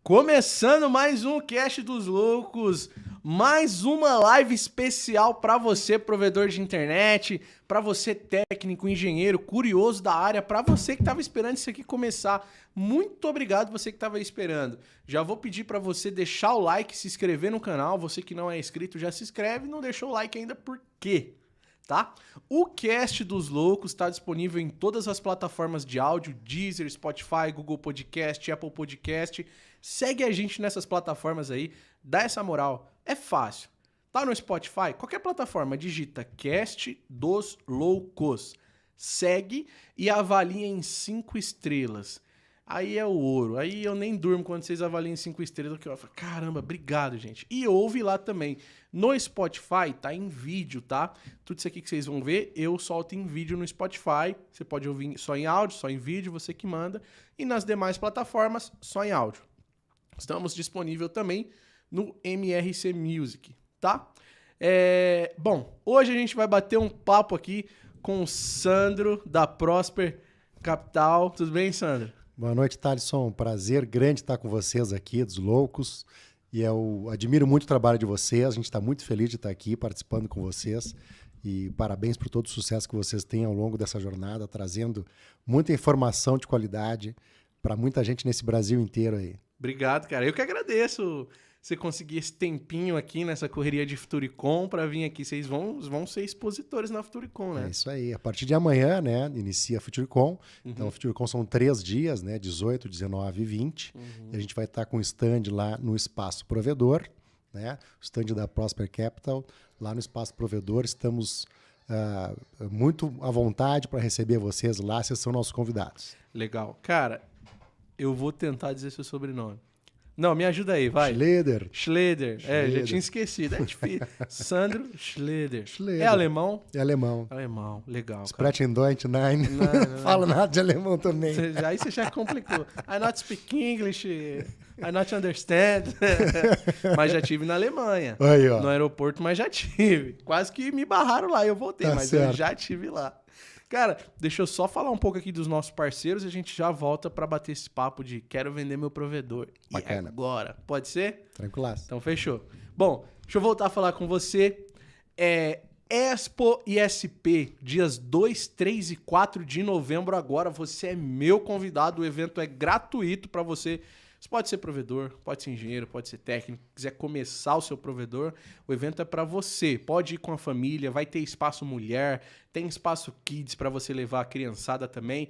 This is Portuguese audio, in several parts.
Começando mais um Cast dos Loucos, mais uma live especial para você, provedor de internet, para você, técnico, engenheiro, curioso da área, para você que estava esperando isso aqui começar. Muito obrigado você que estava esperando. Já vou pedir para você deixar o like, se inscrever no canal. Você que não é inscrito já se inscreve, não deixou o like ainda, por quê? Tá? O Cast dos Loucos está disponível em todas as plataformas de áudio, Deezer, Spotify, Google Podcast, Apple Podcast. Segue a gente nessas plataformas aí, dá essa moral. É fácil. Tá no Spotify? Qualquer plataforma, digita Cast dos Loucos. Segue e avalia em 5 estrelas. Aí é o ouro. Aí eu nem durmo quando vocês avaliam 5 estrelas, que eu falo, caramba, obrigado, gente. E ouve lá também. No Spotify, tá em vídeo, tá? Tudo isso aqui que vocês vão ver, eu solto em vídeo no Spotify. Você pode ouvir só em áudio, só em vídeo, você que manda. E nas demais plataformas, só em áudio. Estamos disponível também no MRC Music, tá? Bom, hoje a gente vai bater um papo aqui com o Sandro, da Prosper Capital. Tudo bem, Sandro? Boa noite, Thalisson. Prazer grande estar com vocês aqui, dos Loucos. E eu admiro muito o trabalho de vocês. A gente está muito feliz de estar aqui participando com vocês. E parabéns por todo o sucesso que vocês têm ao longo dessa jornada, trazendo muita informação de qualidade para muita gente nesse Brasil inteiro aí. Obrigado, cara. Eu que agradeço você conseguir esse tempinho aqui nessa correria de Futuricom para vir aqui. Vocês vão ser expositores na Futuricom, né? É isso aí. A partir de amanhã, né, inicia a Futuricom. Então, a Futuricom são 3 dias, né, 18, 19 e 20. E a gente vai estar com o stand lá no Espaço Provedor, né, o stand da Prosper Capital. Lá no Espaço Provedor, estamos muito à vontade para receber vocês lá. Vocês são nossos convidados. Legal. Cara, eu vou tentar dizer seu sobrenome. Não, me ajuda aí, vai. Schleder. Schleder. Já tinha esquecido. É difícil. Sandro Schleder. Schleder. É alemão? É alemão. Alemão, legal. Sprechen Deutsch, nein. Não. Falo nada de alemão também. Aí você já complicou. I not speak English, I not understand. Mas já tive na Alemanha. Aí, ó. No aeroporto, mas já tive. Quase que me barraram lá, eu voltei, Tá mas certo. eu já tive lá. Cara, deixa eu só falar um pouco aqui dos nossos parceiros e a gente já volta pra bater esse papo de quero vender meu provedor. Bacana. E agora? Pode ser? Tranquilaço. Então fechou. Bom, deixa eu voltar a falar com você. Expo ISP, dias 2, 3 e 4 de novembro agora. Você é meu convidado, o evento é gratuito para você. Você pode ser provedor, pode ser engenheiro, pode ser técnico, quiser começar o seu provedor, o evento é para você. Pode ir com a família, vai ter espaço mulher, tem espaço kids para você levar a criançada também.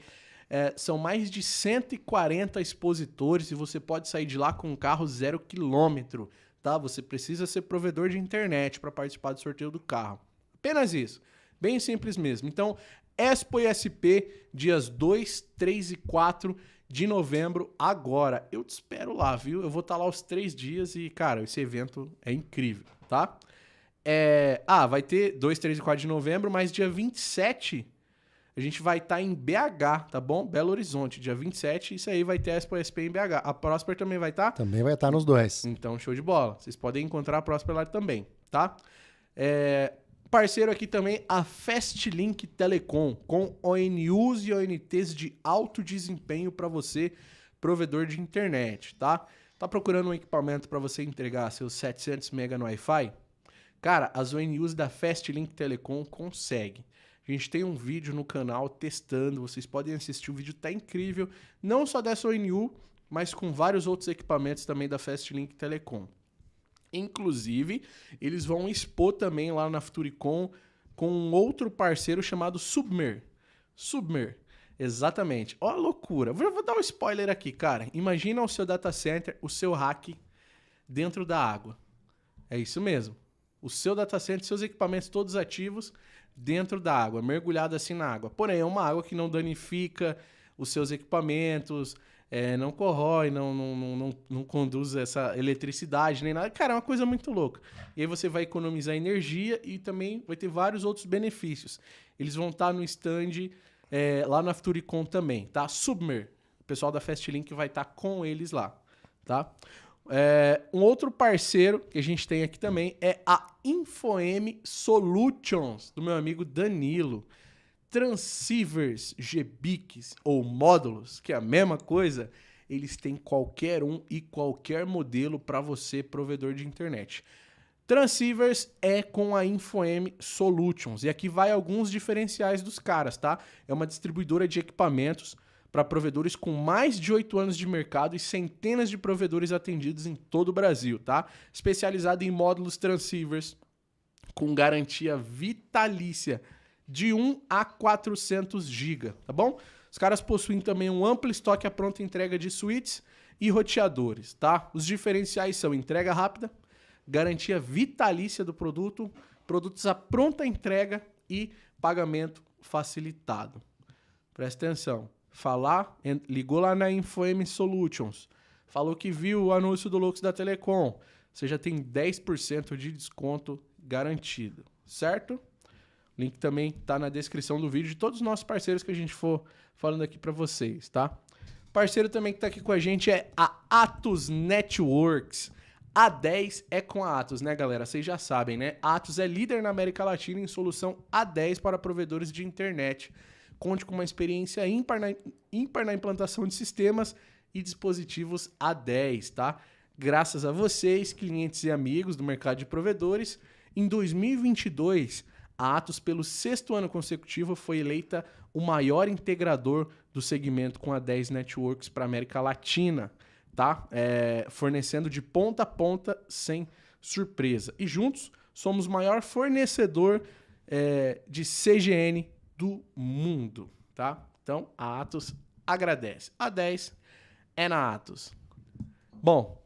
São mais de 140 expositores e você pode sair de lá com um carro 0 km, tá? Você precisa ser provedor de internet para participar do sorteio do carro. Apenas isso. Bem simples mesmo. Então, Expo ISP, dias 2, 3 e 4 de novembro, agora. Eu te espero lá, viu? Eu vou estar lá os 3 dias e, cara, esse evento é incrível, tá? Vai ter 2, 3 e 4 de novembro, mas dia 27 a gente vai estar em BH, tá bom? Belo Horizonte, dia 27, isso aí vai ter a Expo ISP em BH. A Prosper também vai estar? Também vai estar nos dois. Então, show de bola. Vocês podem encontrar a Prosper lá também, tá? Parceiro aqui também, a Fastlink Telecom, com ONUs e ONTs de alto desempenho para você, provedor de internet, tá? Tá procurando um equipamento para você entregar seus 700 MB no Wi-Fi? Cara, as ONUs da Fastlink Telecom conseguem. A gente tem um vídeo no canal testando, vocês podem assistir, o vídeo tá incrível, não só dessa ONU, mas com vários outros equipamentos também da Fastlink Telecom. Inclusive, eles vão expor também lá na Futuricom com um outro parceiro chamado Submer. Submer, exatamente. Ó a loucura. Vou dar um spoiler aqui, cara. Imagina o seu data center, o seu rack dentro da água. É isso mesmo. O seu data center, seus equipamentos todos ativos dentro da água, mergulhado assim na água. Porém, é uma água que não danifica os seus equipamentos, não corrói, não conduz essa eletricidade nem nada. Cara, é uma coisa muito louca. E aí você vai economizar energia e também vai ter vários outros benefícios. Eles vão estar no stand lá na Futuricom também, tá? Submer, o pessoal da Fastlink vai estar com eles lá, tá? Um outro parceiro que a gente tem aqui também é a InfoM Solutions, do meu amigo Danilo. Transceivers, GBICs ou módulos, que é a mesma coisa, eles têm qualquer um e qualquer modelo para você, provedor de internet. Transceivers é com a InfoM Solutions. E aqui vai alguns diferenciais dos caras, tá? É uma distribuidora de equipamentos para provedores com mais de 8 anos de mercado e centenas de provedores atendidos em todo o Brasil, tá? Especializada em módulos transceivers com garantia vitalícia de 1 a 400 GB, tá bom? Os caras possuem também um amplo estoque à pronta entrega de switches e roteadores, tá? Os diferenciais são entrega rápida, garantia vitalícia do produto, produtos à pronta entrega e pagamento facilitado. Presta atenção. Ligou lá na InfoM Solutions, falou que viu o anúncio do Loucos da Telecom, você já tem 10% de desconto garantido, certo? O link também tá na descrição do vídeo de todos os nossos parceiros que a gente for falando aqui para vocês, tá? Parceiro também que tá aqui com a gente é a Atos Networks. A 10 é com a Atos, né, galera? Vocês já sabem, né? A Atos é líder na América Latina em solução A10 para provedores de internet. Conte com uma experiência ímpar na implantação de sistemas e dispositivos A10, tá? Graças a vocês, clientes e amigos do mercado de provedores, em 2022, a Atos, pelo 6º ano consecutivo, foi eleita o maior integrador do segmento com a 10 Networks para a América Latina, tá? Fornecendo de ponta a ponta sem surpresa. E juntos somos o maior fornecedor de CGN do mundo, tá? Então a Atos agradece. A 10 é na Atos. Bom,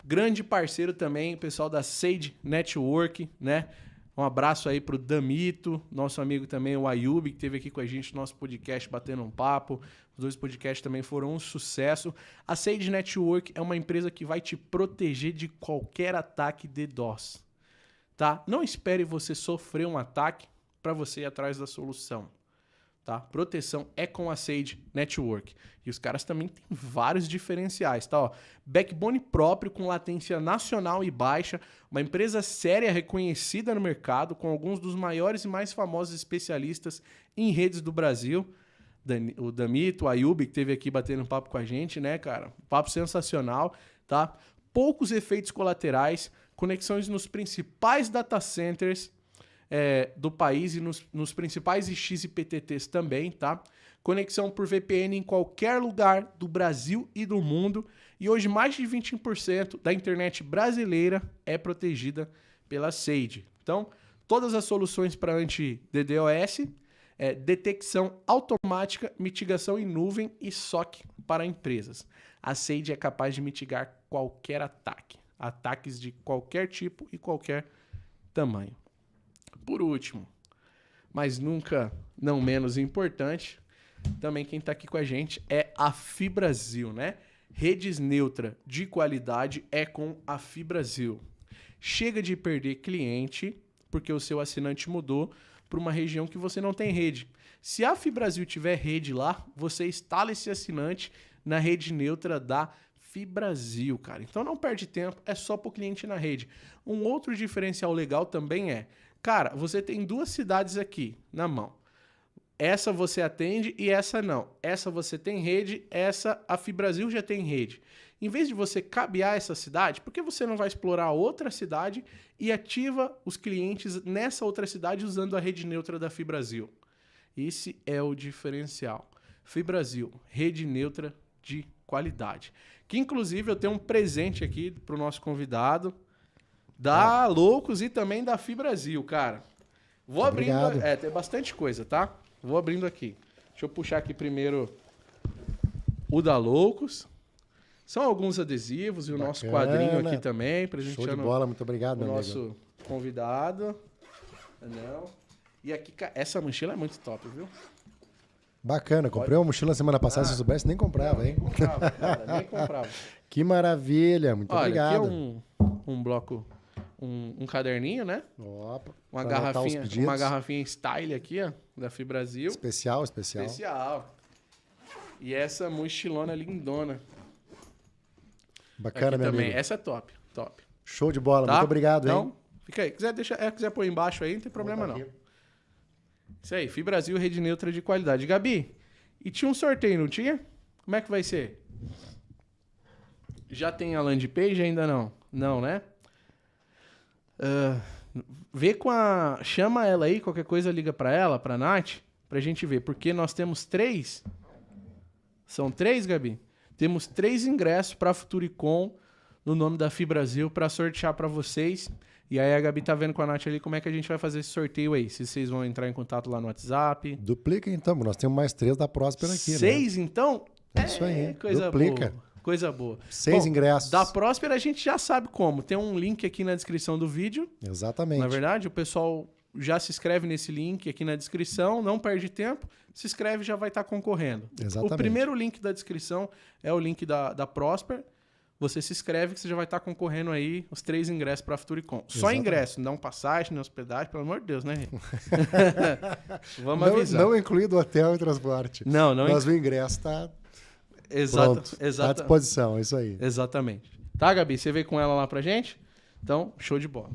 grande parceiro também, pessoal da Sage Network, né? Um abraço aí pro Damito, nosso amigo também, o Ayub, que esteve aqui com a gente no nosso podcast Batendo um Papo. Os 2 podcasts também foram um sucesso. A Sage Network é uma empresa que vai te proteger de qualquer ataque DDoS, tá? Não espere você sofrer um ataque para você ir atrás da solução, tá? Proteção é com a Sage Network. E os caras também têm vários diferenciais, tá? Ó, backbone próprio com latência nacional e baixa, uma empresa séria reconhecida no mercado, com alguns dos maiores e mais famosos especialistas em redes do Brasil. O Damito, o Ayub, que esteve aqui batendo um papo com a gente, né, cara? Papo sensacional, tá? Poucos efeitos colaterais, conexões nos principais data centers do país e nos principais IX e PTTs também, tá? Conexão por VPN em qualquer lugar do Brasil e do mundo. E hoje mais de 20% da internet brasileira é protegida pela Sage. Então, todas as soluções para anti-DDoS, detecção automática, mitigação em nuvem e SOC para empresas. A Sage é capaz de mitigar qualquer ataque. Ataques de qualquer tipo e qualquer tamanho. Por último, mas nunca não menos importante, também quem está aqui com a gente é a Fibrasil, né? Redes neutra de qualidade é com a Fibrasil. Chega de perder cliente porque o seu assinante mudou para uma região que você não tem rede. Se a Fibrasil tiver rede lá, você instala esse assinante na rede neutra da Fibrasil, cara. Então não perde tempo, é só para o cliente na rede. Um outro diferencial legal também cara, você tem 2 cidades aqui na mão. Essa você atende e essa não. Essa você tem rede, essa a Fibrasil já tem rede. Em vez de você cabear essa cidade, por que você não vai explorar outra cidade e ativa os clientes nessa outra cidade usando a rede neutra da Fibrasil? Esse é o diferencial. Fibrasil, rede neutra de qualidade. Que inclusive eu tenho um presente aqui para o nosso convidado da Loucos e também da Fibrasil, cara. Vou abrindo. Tem bastante coisa, tá? Vou abrindo aqui. Deixa eu puxar aqui primeiro o da Loucos. São alguns adesivos e o nosso quadrinho aqui também. Show de bola, muito obrigado, meu nosso amigo. Convidado. Não. E aqui, essa mochila é muito top, viu? Bacana, comprei uma mochila semana passada, se eu soubesse, nem comprava, hein? Nem comprava, cara, nem comprava. Que maravilha, muito obrigado. Aqui é um bloco, um caderninho, né? Opa, uma garrafinha style aqui, ó, da Fibrasil. Especial. E essa mochilona lindona. Bacana, meu amigo. Essa é top. Show de bola, tá? Muito obrigado, então, hein? Fica aí. Quiser pôr embaixo aí, não tem problema não. Isso aí, Fibrasil, rede neutra de qualidade. Gabi, e tinha um sorteio, não tinha? Como é que vai ser? Já tem a landing page? Ainda não. Não, né? Vê com a... Chama ela aí, qualquer coisa liga pra ela, pra Nath, pra gente ver. Porque nós temos 3... São 3, Gabi? Temos 3 ingressos pra Futuricom no nome da FIBrasil pra sortear pra vocês. E aí a Gabi tá vendo com a Nath ali como é que a gente vai fazer esse sorteio aí. Se vocês vão entrar em contato lá no WhatsApp. Duplica então, nós temos mais 3 da Próspera aqui, 6, né? Então? É isso aí. Coisa Duplica. boa. Coisa boa. 6 ingressos. Da Próspera a gente já sabe como. Tem um link aqui na descrição do vídeo. Exatamente. Na verdade, o pessoal já se inscreve nesse link aqui na descrição, não perde tempo, se inscreve e já vai estar concorrendo. Exatamente. O primeiro link da descrição é o link da Prosper. Você se inscreve que você já vai estar concorrendo aí os 3 ingressos para a Futuricom. Só ingresso, não passagem, nem hospedagem, pelo amor de Deus, né? Vamos avisar. Não incluído hotel e transporte. Não. Mas o ingresso está à disposição, é isso aí. Exatamente. Tá, Gabi? Você veio com ela lá pra gente? Então, show de bola.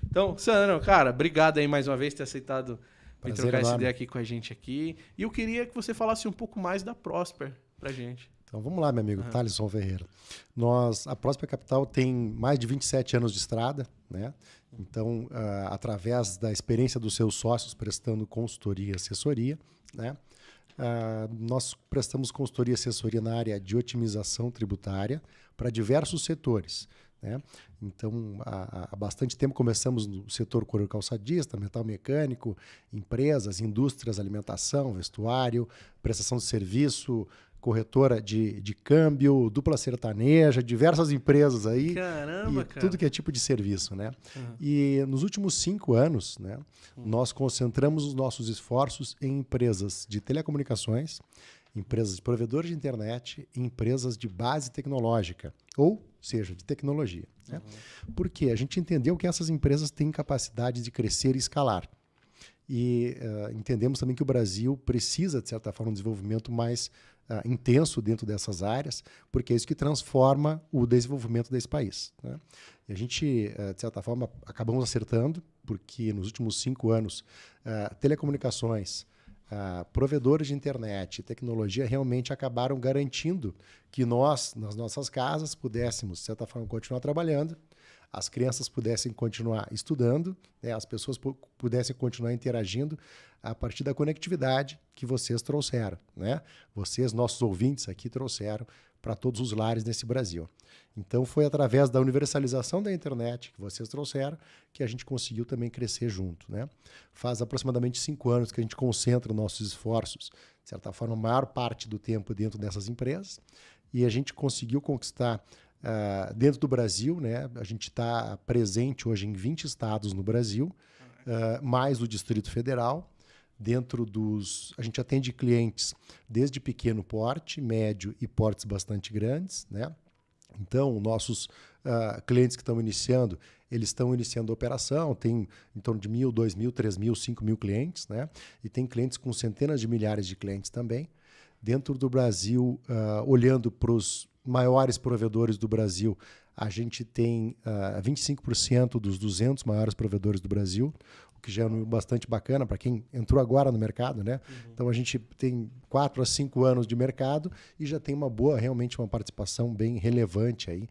Então, Sandro, cara, obrigado aí mais uma vez por ter aceitado vir trocar essa ideia aqui com a gente aqui. E eu queria que você falasse um pouco mais da Prosper pra gente. Então vamos lá, meu amigo, Thaleson Ferreira. A Prosper Capital tem mais de 27 anos de estrada, né? Então, através da experiência dos seus sócios prestando consultoria e assessoria, né? Nós prestamos consultoria e assessoria na área de otimização tributária para diversos setores, né? Então, há bastante tempo começamos no setor couro calçadista, metal mecânico, empresas, indústrias, alimentação, vestuário, prestação de serviço, corretora de câmbio, dupla sertaneja, diversas empresas aí. Caramba, cara. Tudo que é tipo de serviço, né? E nos últimos 5 anos, né, nós concentramos os nossos esforços em empresas de telecomunicações, empresas de provedores de internet e empresas de base tecnológica, ou seja, de tecnologia. Né? Porque a gente entendeu que essas empresas têm capacidade de crescer e escalar. E entendemos também que o Brasil precisa, de certa forma, de um desenvolvimento mais intenso dentro dessas áreas, porque é isso que transforma o desenvolvimento desse país. Né? E a gente, de certa forma, acabamos acertando, porque nos últimos 5 anos, telecomunicações, provedores de internet e tecnologia realmente acabaram garantindo que nós, nas nossas casas, pudéssemos, de certa forma, continuar trabalhando, as crianças pudessem continuar estudando, né, as pessoas pudessem continuar interagindo a partir da conectividade que vocês trouxeram. Né? Vocês, nossos ouvintes aqui, trouxeram para todos os lares nesse Brasil. Então, foi através da universalização da internet que vocês trouxeram que a gente conseguiu também crescer junto. Né? Faz aproximadamente 5 anos que a gente concentra nossos esforços, de certa forma, a maior parte do tempo dentro dessas empresas, e a gente conseguiu conquistar dentro do Brasil, né? A gente está presente hoje em 20 estados no Brasil, mais o Distrito Federal. A gente atende clientes desde pequeno porte, médio e portes bastante grandes, né? Então, nossos clientes que estão iniciando, eles estão iniciando a operação, tem em torno de 1.000, 2.000, 3.000, 5.000 clientes, né? E tem clientes com centenas de milhares de clientes também. Dentro do Brasil, olhando para os maiores provedores do Brasil, a gente tem 25% dos 200 maiores provedores do Brasil, o que já é bastante bacana para quem entrou agora no mercado, né? Então a gente tem 4 a 5 anos de mercado e já tem realmente uma participação bem relevante aí,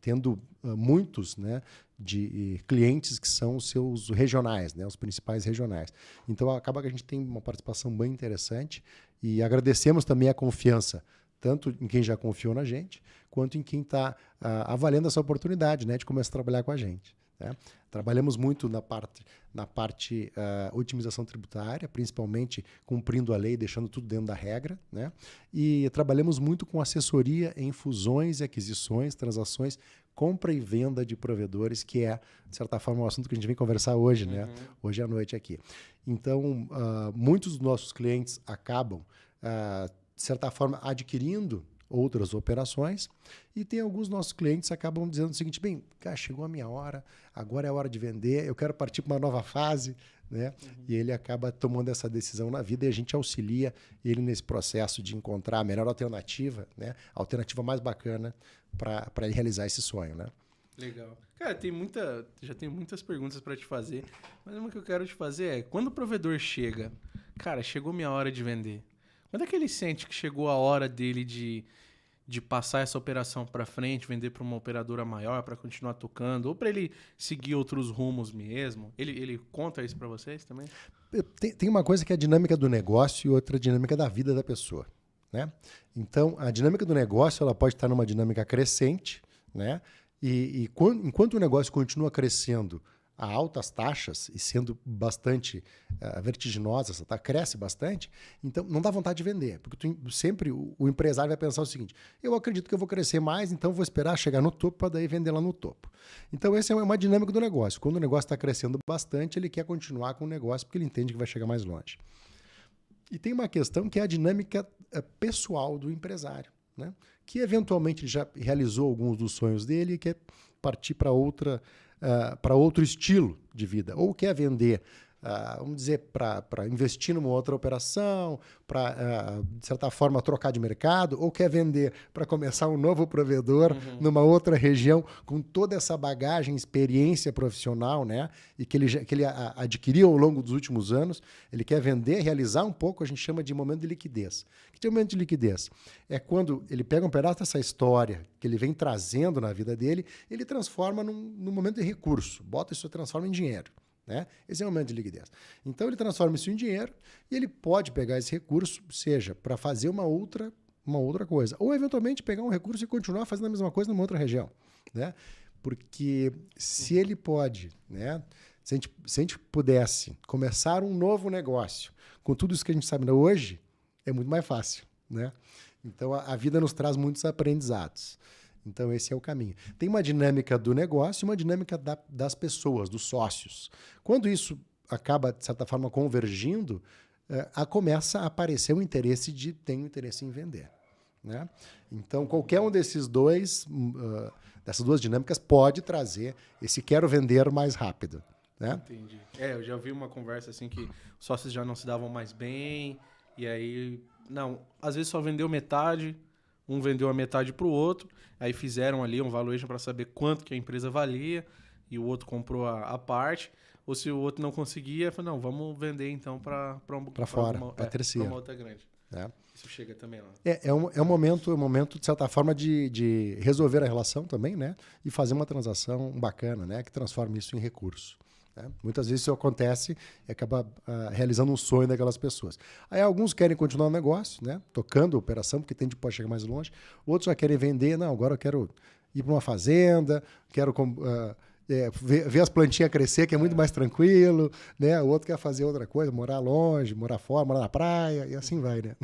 tendo muitos, né, de clientes que são os seus regionais, né, os principais regionais. Então acaba que a gente tem uma participação bem interessante e agradecemos também a confiança, tanto em quem já confiou na gente, quanto em quem está avaliando essa oportunidade, né, de começar a trabalhar com a gente. Né? Trabalhamos muito na parte otimização tributária, principalmente cumprindo a lei, deixando tudo dentro da regra. Né? E trabalhamos muito com assessoria em fusões e aquisições, transações, compra e venda de provedores, que é, de certa forma, um assunto que a gente vem conversar hoje, né? Hoje à noite aqui. Então, muitos dos nossos clientes acabam, de certa forma, adquirindo outras operações, e tem alguns nossos clientes que acabam dizendo o seguinte: bem, cara, chegou a minha hora, agora é a hora de vender, eu quero partir para uma nova fase, né? E ele acaba tomando essa decisão na vida e a gente auxilia ele nesse processo de encontrar a melhor alternativa, né? A alternativa mais bacana para ele realizar esse sonho, né? Legal. Cara, já tem muitas perguntas para te fazer, mas uma que eu quero te fazer é: quando o provedor chega, cara, chegou minha hora de vender, quando é que ele sente que chegou a hora dele de de passar essa operação para frente, vender para uma operadora maior para continuar tocando, ou para ele seguir outros rumos mesmo? Ele conta isso para vocês também? Tem uma coisa que é a dinâmica do negócio e outra dinâmica da vida da pessoa, né? Então, a dinâmica do negócio ela pode estar numa dinâmica crescente, né? Enquanto o negócio continua crescendo a altas taxas e sendo bastante vertiginosa, cresce bastante, então não dá vontade de vender, porque sempre o empresário vai pensar o seguinte: eu acredito que eu vou crescer mais, então vou esperar chegar no topo para daí vender lá no topo. Então essa é uma dinâmica do negócio. Quando o negócio está crescendo bastante, ele quer continuar com o negócio porque ele entende que vai chegar mais longe. E tem uma questão que é a dinâmica pessoal do empresário, né? Que eventualmente ele já realizou alguns dos sonhos dele e quer partir para outro estilo de vida, ou quer vender, vamos dizer, para investir numa outra operação, para, de certa forma, trocar de mercado, ou quer vender para começar um novo provedor numa outra região, com toda essa bagagem, experiência profissional, né? E que ele adquiriu ao longo dos últimos anos. Ele quer vender, realizar um pouco, a gente chama de momento de liquidez. O que é o momento de liquidez? É quando ele pega um pedaço dessa história que ele vem trazendo na vida dele, ele transforma num momento de recurso, bota isso e transforma em dinheiro. Né? Esse é o momento de liquidez. Então ele transforma isso em dinheiro e ele pode pegar esse recurso, seja para fazer uma outra coisa, ou eventualmente pegar um recurso e continuar fazendo a mesma coisa numa outra região. Né? Porque se ele pode, né? Se a gente pudesse começar um novo negócio com tudo isso que a gente sabe hoje, é muito mais fácil. Né? Então a vida nos traz muitos aprendizados. Então, esse é o caminho. Tem uma dinâmica do negócio e uma dinâmica das pessoas, dos sócios. Quando isso acaba, de certa forma, convergindo, começa a aparecer tenho interesse em vender. Né? Então, qualquer um dessas duas dinâmicas pode trazer esse quero vender mais rápido. Né? Entendi. Eu já ouvi uma conversa assim que os sócios já não se davam mais bem, e aí, às vezes só vendeu metade. Um vendeu a metade para o outro, aí fizeram ali um valuation para saber quanto que a empresa valia, e o outro comprou a parte. Ou se o outro não conseguia, falou, não, vamos vender então para fora, para terceira. Para uma outra grande. Isso chega também lá. É um momento, de certa forma, de resolver a relação também, né? E fazer uma transação bacana, né? Que transforme isso em recurso. Né? Muitas vezes isso acontece e acaba realizando um sonho daquelas pessoas. Aí alguns querem continuar o negócio, né? Tocando a operação, porque pode chegar mais longe. Outros já querem vender. Não, agora eu quero ir para uma fazenda, quero ver as plantinhas crescer, que é muito mais tranquilo. Né? O outro quer fazer outra coisa, morar longe, morar fora, morar na praia, e assim vai. Né?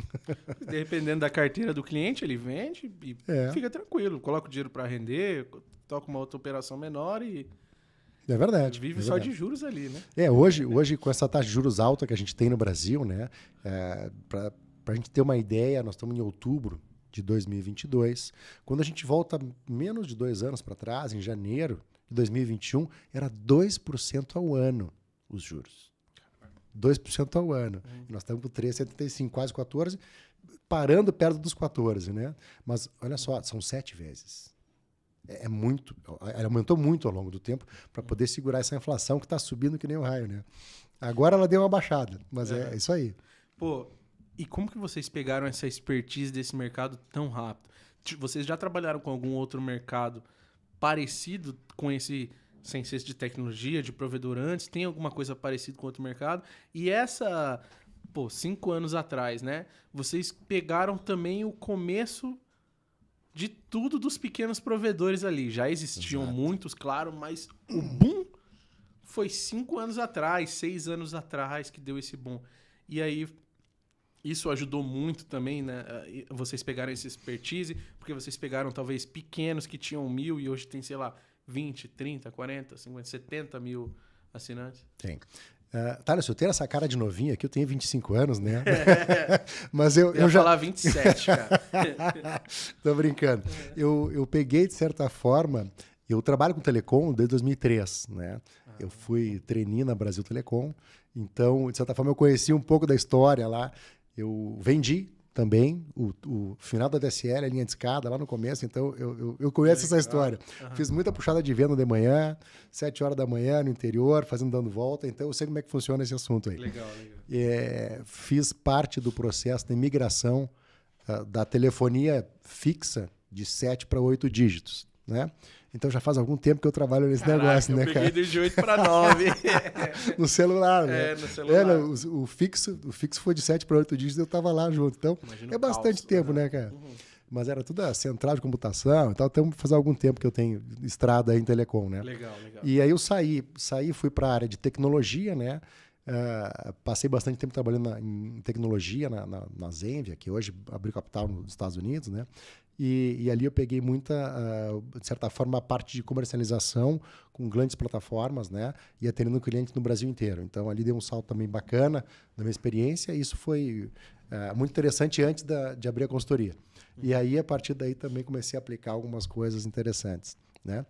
Dependendo da carteira do cliente, ele vende e fica tranquilo. Coloca o dinheiro para render, toca uma outra operação menor e... É verdade. Vive só de juros ali, né? Hoje, com essa taxa de juros alta que a gente tem no Brasil, né? Para a gente ter uma ideia, nós estamos em outubro de 2022. Quando a gente volta menos de 2 anos para trás, em janeiro de 2021, era 2% ao ano os juros. 2% ao ano. Nós estamos com 3,75, quase 14%, parando perto dos 14%. Né? Mas olha só, são 7 vezes. Muito, ela aumentou muito ao longo do tempo para poder segurar essa inflação que está subindo que nem um raio, né? Agora ela deu uma baixada, mas é isso aí. Pô, e como que vocês pegaram essa expertise desse mercado tão rápido? Vocês já trabalharam com algum outro mercado parecido com esse, sem ser de tecnologia, de provedor antes? Tem alguma coisa parecida com outro mercado? E 5 anos atrás, né? Vocês pegaram também o começo de tudo dos pequenos provedores ali. Já existiam muitos, claro, mas o boom foi 5 anos atrás, 6 anos atrás que deu esse boom. E aí, isso ajudou muito também, né? Vocês pegaram essa expertise, porque vocês pegaram talvez pequenos que tinham 1.000 e hoje tem, sei lá, 20, 30, 40, 50, 70 mil assinantes. Tem. Thales, eu tenho essa cara de novinho aqui, eu tenho 25 anos, né? Mas eu ia falar 27, cara. Tô brincando. Eu peguei, de certa forma, eu trabalho com telecom desde 2003, né? Eu fui trainee na Brasil Telecom, então, de certa forma, eu conheci um pouco da história lá. Eu vendi também o final da DSL, a linha de escada lá no começo, então eu conheço essa história. Fiz muita puxada de venda de manhã, 7 horas da manhã no interior, dando volta, então eu sei como é que funciona esse assunto aí. Legal. Fiz parte do processo de migração da telefonia fixa de 7 para 8 dígitos, né? Então já faz algum tempo que eu trabalho nesse Caraca, negócio, né, eu cara? peguei de 8 para 9. No celular, né? No celular. O fixo foi de 7 para 8 dígitos e eu tava lá junto. Então, Imagina é bastante tempo, né, cara? Mas era tudo a central de computação e tal. Então, faz algum tempo que eu tenho estrada aí em telecom, né? Legal. E aí eu saí fui para a área de tecnologia, né? Passei bastante tempo trabalhando em tecnologia na Zenvia, que hoje abriu capital nos Estados Unidos, né? E ali eu peguei muita, de certa forma, a parte de comercialização com grandes plataformas, né? E atendendo clientes no Brasil inteiro. Então, ali deu um salto também bacana da minha experiência. E isso foi muito interessante antes de abrir a consultoria. E aí, a partir daí, também comecei a aplicar algumas coisas interessantes, né?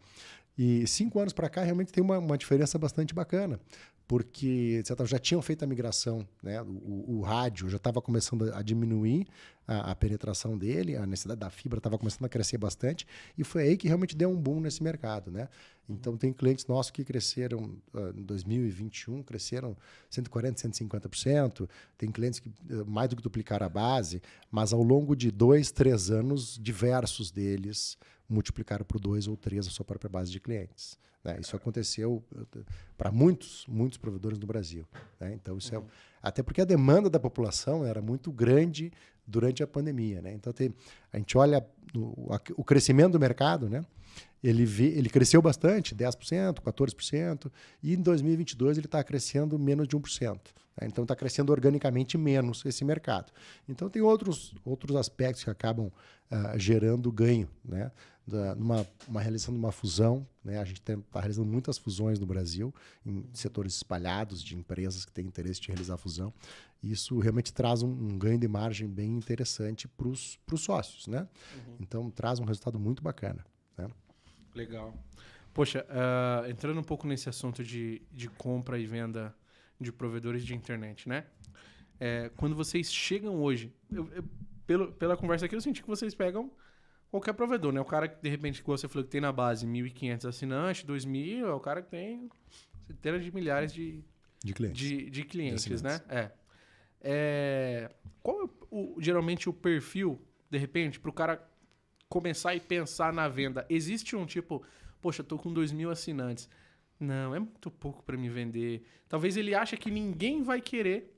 E 5 anos para cá, realmente tem uma diferença bastante bacana. Porque já tinham feito a migração, né? O rádio já estava começando a diminuir a penetração dele, a necessidade da fibra estava começando a crescer bastante, e foi aí que realmente deu um boom nesse mercado, né? Então, tem clientes nossos que cresceram, em 2021, cresceram 140%, 150%, tem clientes que mais do que duplicaram a base, mas ao longo de 2, 3 anos, diversos deles multiplicaram por 2 ou 3 a sua própria base de clientes. Isso aconteceu para muitos provedores no Brasil, né? Então, isso até porque a demanda da população era muito grande durante a pandemia, né? Então, a gente olha o crescimento do mercado, né? Ele cresceu bastante, 10%, 14%, e em 2022 ele está crescendo menos de 1%. Né? Então, está crescendo organicamente menos esse mercado. Então, tem outros aspectos que acabam gerando ganho, né? Realização de uma fusão, né? A gente está realizando muitas fusões no Brasil, em setores espalhados de empresas que têm interesse de realizar fusão. Isso realmente traz um ganho de margem bem interessante para os sócios, né? Então, traz um resultado muito bacana, né? Legal. Poxa, entrando um pouco nesse assunto de compra e venda de provedores de internet, né? Quando vocês chegam hoje, pela conversa aqui, eu senti que vocês pegam qualquer provedor, né? O cara que, de repente, como você falou, que tem na base 1.500 assinantes, 2.000, é o cara que tem centenas de milhares de clientes. De clientes, né? Qual é geralmente o perfil, de repente, para o cara começar e pensar na venda? Existe um tipo, poxa, tô com 2.000 assinantes. Não, é muito pouco para me vender. Talvez ele ache que ninguém vai querer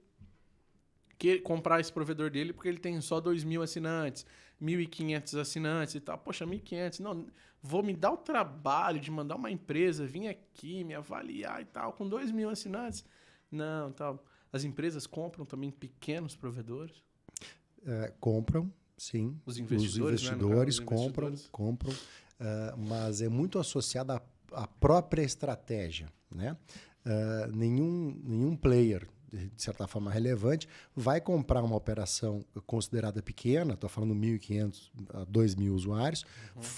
comprar esse provedor dele porque ele tem só 2.000 assinantes, 1.500 assinantes e tal. Poxa, 1.500, não, vou me dar o trabalho de mandar uma empresa vir aqui, me avaliar e tal, com 2.000 assinantes? Não, tal. As empresas compram também pequenos provedores? Compram, sim. Os investidores, né? compram, mas é muito associado à própria estratégia, né? Nenhum player, de certa forma relevante, vai comprar uma operação considerada pequena, estou falando 1.500 a 2.000 usuários,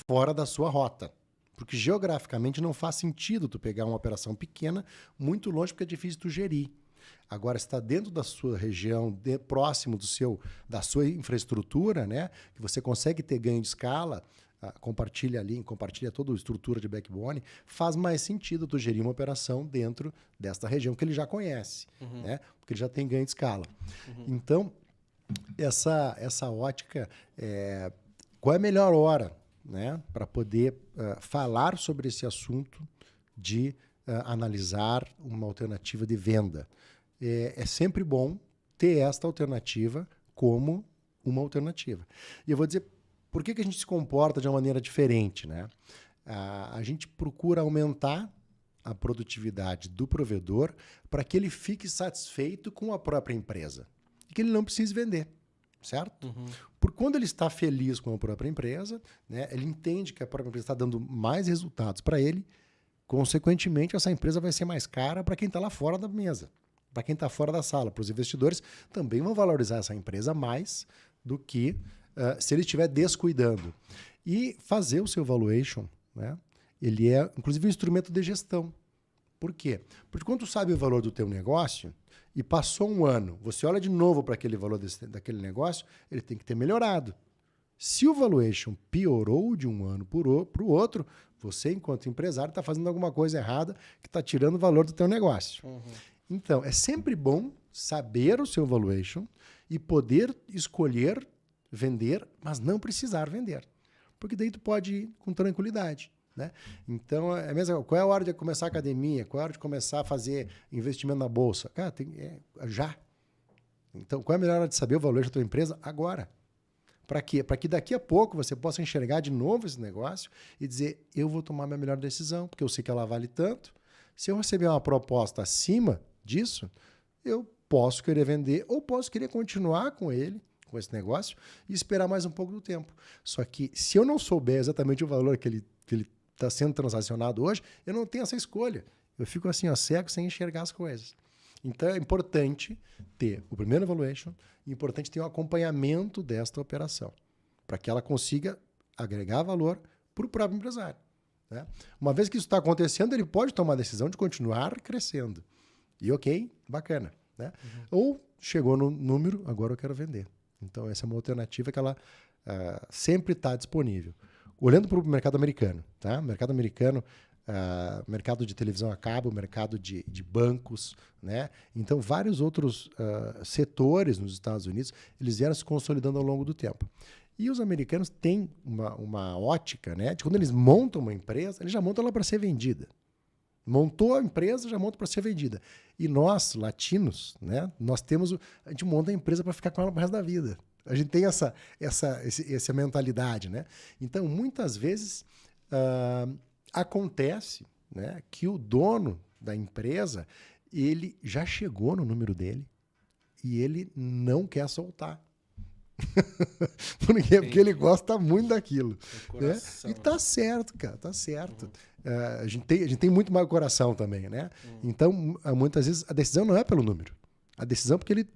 fora da sua rota. Porque geograficamente não faz sentido tu pegar uma operação pequena muito longe, porque é difícil tu gerir. Agora, se está dentro da sua região, próximo da sua infraestrutura, né, que você consegue ter ganho de escala, compartilha toda a estrutura de backbone, faz mais sentido tu gerir uma operação dentro desta região que ele já conhece, né, porque ele já tem ganho de escala. Então, essa ótica, qual é a melhor hora, né, para poder falar sobre esse assunto de analisar uma alternativa de venda? É sempre bom ter esta alternativa como uma alternativa. E eu vou dizer por que a gente se comporta de uma maneira diferente, né? A gente procura aumentar a produtividade do provedor para que ele fique satisfeito com a própria empresa e que ele não precise vender, certo? Porque quando ele está feliz com a própria empresa, né, ele entende que a própria empresa está dando mais resultados para ele, consequentemente, essa empresa vai ser mais cara para quem está lá fora da mesa. Para quem está fora da sala, para os investidores, também vão valorizar essa empresa mais do que se ele estiver descuidando. E fazer o seu valuation, né, ele é, inclusive, um instrumento de gestão. Por quê? Porque quando tu sabe o valor do teu negócio e passou um ano, você olha de novo para aquele valor daquele negócio, ele tem que ter melhorado. Se o valuation piorou de um ano para o outro, você, enquanto empresário, está fazendo alguma coisa errada que está tirando o valor do teu negócio. Então, é sempre bom saber o seu valuation e poder escolher vender, mas não precisar vender. porque daí tu pode ir com tranquilidade. Né? Então, é mesmo, qual é a hora de começar a academia? Qual é a hora de começar a fazer investimento na bolsa? Cara, já. Então, qual é a melhor hora de saber o valor da tua empresa? Agora. Para quê? Para que daqui a pouco você possa enxergar de novo esse negócio e dizer, eu vou tomar minha melhor decisão, porque eu sei que ela vale tanto. Se eu receber uma proposta acima disso, eu posso querer vender ou posso querer continuar com esse negócio e esperar mais um pouco do tempo. Só que se eu não souber exatamente o valor que ele está sendo transacionado hoje, eu não tenho essa escolha. Eu fico assim, ó, cego, sem enxergar as coisas. Então, é importante ter o primeiro valuation, é importante ter um acompanhamento desta operação, para que ela consiga agregar valor para o próprio empresário. Né? Uma vez que isso está acontecendo, ele pode tomar a decisão de continuar crescendo. E ok, bacana. Né? Ou chegou no número, agora eu quero vender. Então, essa é uma alternativa que ela sempre está disponível. Olhando para o mercado americano, tá? O mercado americano, mercado de televisão a cabo, mercado de bancos, né? Então, vários outros setores nos Estados Unidos, eles vieram se consolidando ao longo do tempo. E os americanos têm uma ótica, né? De quando eles montam uma empresa, eles já montam ela para ser vendida. Montou a empresa, já monta para ser vendida. E nós, latinos, né? A gente monta a empresa para ficar com ela pro resto da vida. A gente tem essa mentalidade, né? Então, muitas vezes, acontece, né, que o dono da empresa, ele já chegou no número dele e ele não quer soltar. Porque ele gosta muito daquilo. Né? E tá certo, cara, tá certo. A gente tem muito mais coração também, né? Então, muitas vezes, a decisão não é pelo número. A decisão é porque ele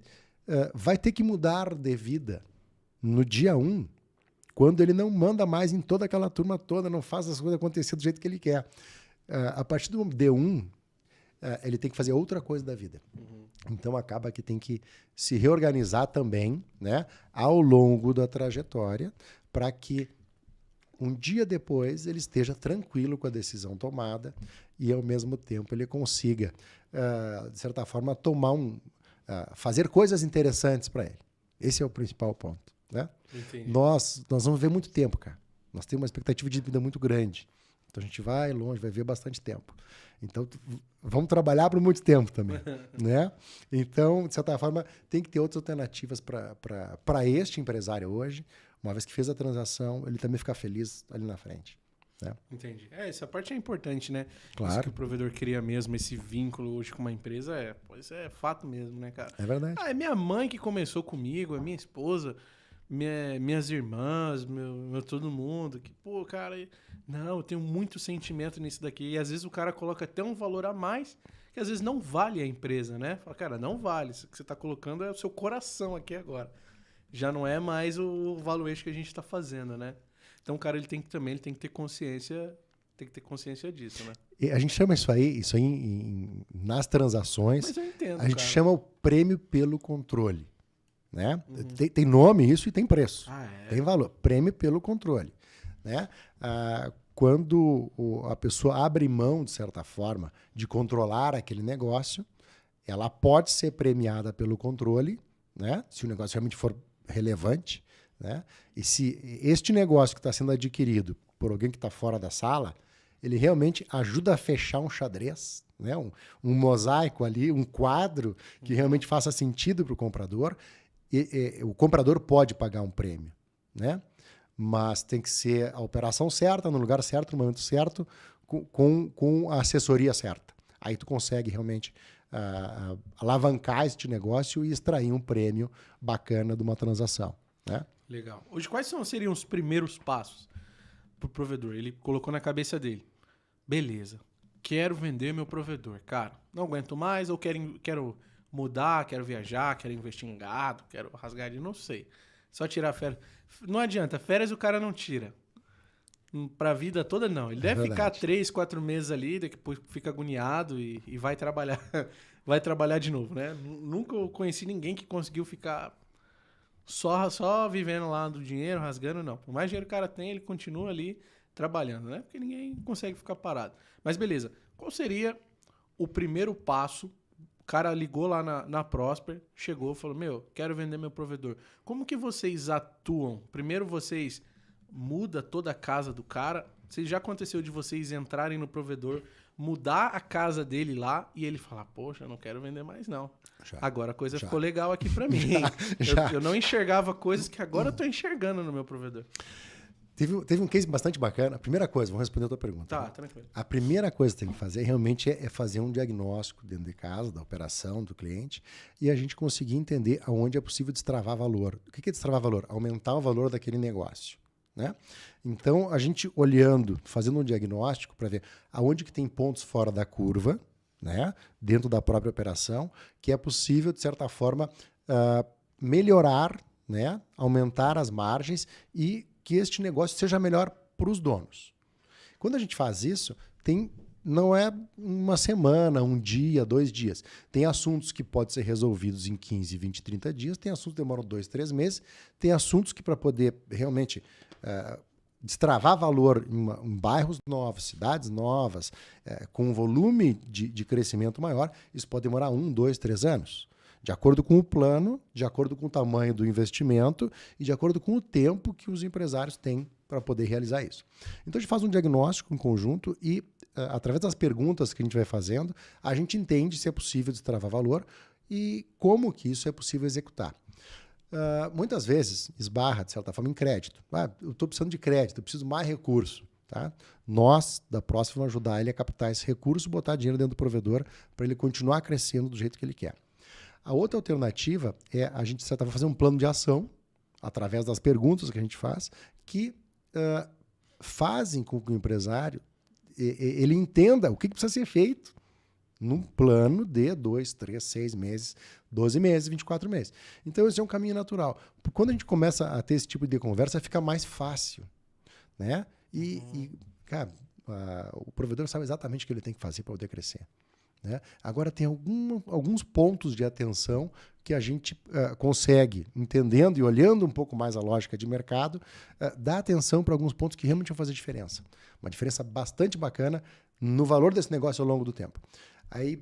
vai ter que mudar de vida no dia 1, quando ele não manda mais em toda aquela turma toda, não faz as coisas acontecer do jeito que ele quer. A partir do D1, ele tem que fazer outra coisa da vida. Então, acaba que tem que se reorganizar também, né, ao longo da trajetória, para que um dia depois ele esteja tranquilo com a decisão tomada e, ao mesmo tempo, ele consiga, de certa forma, fazer coisas interessantes para ele. Esse é o principal ponto. Né? Nós vamos ver muito tempo, cara. Nós temos uma expectativa de vida muito grande. Então, a gente vai longe, vai ver bastante tempo. Então, vamos trabalhar por muito tempo também. Né? Então, de certa forma, tem que ter outras alternativas para este empresário hoje. Uma vez que fez a transação, ele também ficar feliz ali na frente. Né? Entendi. Essa parte é importante, né? Claro. Isso que o provedor cria mesmo, esse vínculo hoje com uma empresa, isso é fato mesmo, né, cara? É verdade. É minha mãe que começou comigo, é minha esposa, minhas irmãs, meu todo mundo. Que, pô, cara, não, eu tenho muito sentimento nisso daqui. E às vezes o cara coloca até um valor a mais, que às vezes não vale a empresa, né? Fala, cara, não vale. Isso que você tá colocando é o seu coração aqui agora. Já não é mais o valuation que a gente tá fazendo, né? Então o cara ele tem que ter consciência disso, né? E a gente chama isso aí nas transações, mas eu entendo, a gente chama o prêmio pelo controle. Né? Tem nome isso e tem preço. Tem valor. Prêmio pelo controle. Né? Quando a pessoa abre mão, de certa forma, de controlar aquele negócio, ela pode ser premiada pelo controle, né? Se o negócio realmente for relevante. Né? E se este negócio que está sendo adquirido por alguém que está fora da sala, ele realmente ajuda a fechar um xadrez, né? um mosaico ali, um quadro que realmente faça sentido para o comprador, o comprador pode pagar um prêmio, né? Mas tem que ser a operação certa, no lugar certo, no momento certo, com a assessoria certa. Aí tu consegue realmente alavancar este negócio e extrair um prêmio bacana de uma transação. Né? Legal. Hoje, quais seriam os primeiros passos para o provedor? Ele colocou na cabeça dele. Beleza, quero vender meu provedor. Cara, não aguento mais, ou quero mudar, quero viajar, quero investir em gado, quero rasgar de não sei. Só tirar férias. Não adianta, férias o cara não tira. Pra vida toda, não. Ele deve ficar 3, 4 meses ali, depois fica agoniado e vai trabalhar. Vai trabalhar de novo, né? Nunca conheci ninguém que conseguiu ficar só vivendo lá do dinheiro, rasgando, não. Por mais dinheiro que o cara tem, ele continua ali trabalhando, né? Porque ninguém consegue ficar parado. Mas beleza, qual seria o primeiro passo? O cara ligou lá na Prosper, chegou e falou, quero vender meu provedor. Como que vocês atuam? Primeiro vocês muda toda a casa do cara. Se já aconteceu de vocês entrarem no provedor, mudar a casa dele lá e ele falar, poxa, eu não quero vender mais não. Já. Agora a coisa Já. ficou legal aqui pra mim. Já. Eu não enxergava coisas que agora eu tô enxergando no meu provedor. Teve um case bastante bacana. A primeira coisa, vou responder a tua pergunta. Tá, né? tranquilo. A primeira coisa que tem que fazer realmente é fazer um diagnóstico dentro de casa, da operação, do cliente, e a gente conseguir entender aonde é possível destravar valor. O que é destravar valor? Aumentar o valor daquele negócio. Né? Então, a gente olhando, fazendo um diagnóstico para ver aonde que tem pontos fora da curva, né? Dentro da própria operação, que é possível, de certa forma, melhorar, né? Aumentar as margens e que este negócio seja melhor para os donos. Quando a gente faz isso, não é uma semana, um dia, 2 dias. Tem assuntos que podem ser resolvidos em 15, 20, 30 dias, tem assuntos que demoram 2, 3 meses, tem assuntos que para poder realmente destravar valor em bairros novos, cidades novas, com um volume de crescimento maior, isso pode demorar 1, 2, 3 anos. De acordo com o plano, de acordo com o tamanho do investimento e de acordo com o tempo que os empresários têm para poder realizar isso. Então, a gente faz um diagnóstico em conjunto e, através das perguntas que a gente vai fazendo, a gente entende se é possível destravar valor e como que isso é possível executar. Muitas vezes esbarra, de certa forma, em crédito. Eu estou precisando de crédito, eu preciso mais recurso. Tá? Nós, da Próxima, vamos ajudar ele a captar esse recurso, botar dinheiro dentro do provedor para ele continuar crescendo do jeito que ele quer. A outra alternativa é a gente, de certa forma, fazer um plano de ação, através das perguntas que a gente faz, que fazem com que o empresário ele entenda o que precisa ser feito num plano de 2, 3, 6 meses, 12 meses, 24 meses. Então, esse é um caminho natural. Quando a gente começa a ter esse tipo de conversa, fica mais fácil. Né? Cara, o provedor sabe exatamente o que ele tem que fazer para poder crescer. Né? Agora, tem alguns pontos de atenção que a gente consegue, entendendo e olhando um pouco mais a lógica de mercado, dar atenção para alguns pontos que realmente vão fazer diferença. Uma diferença bastante bacana no valor desse negócio ao longo do tempo. Aí,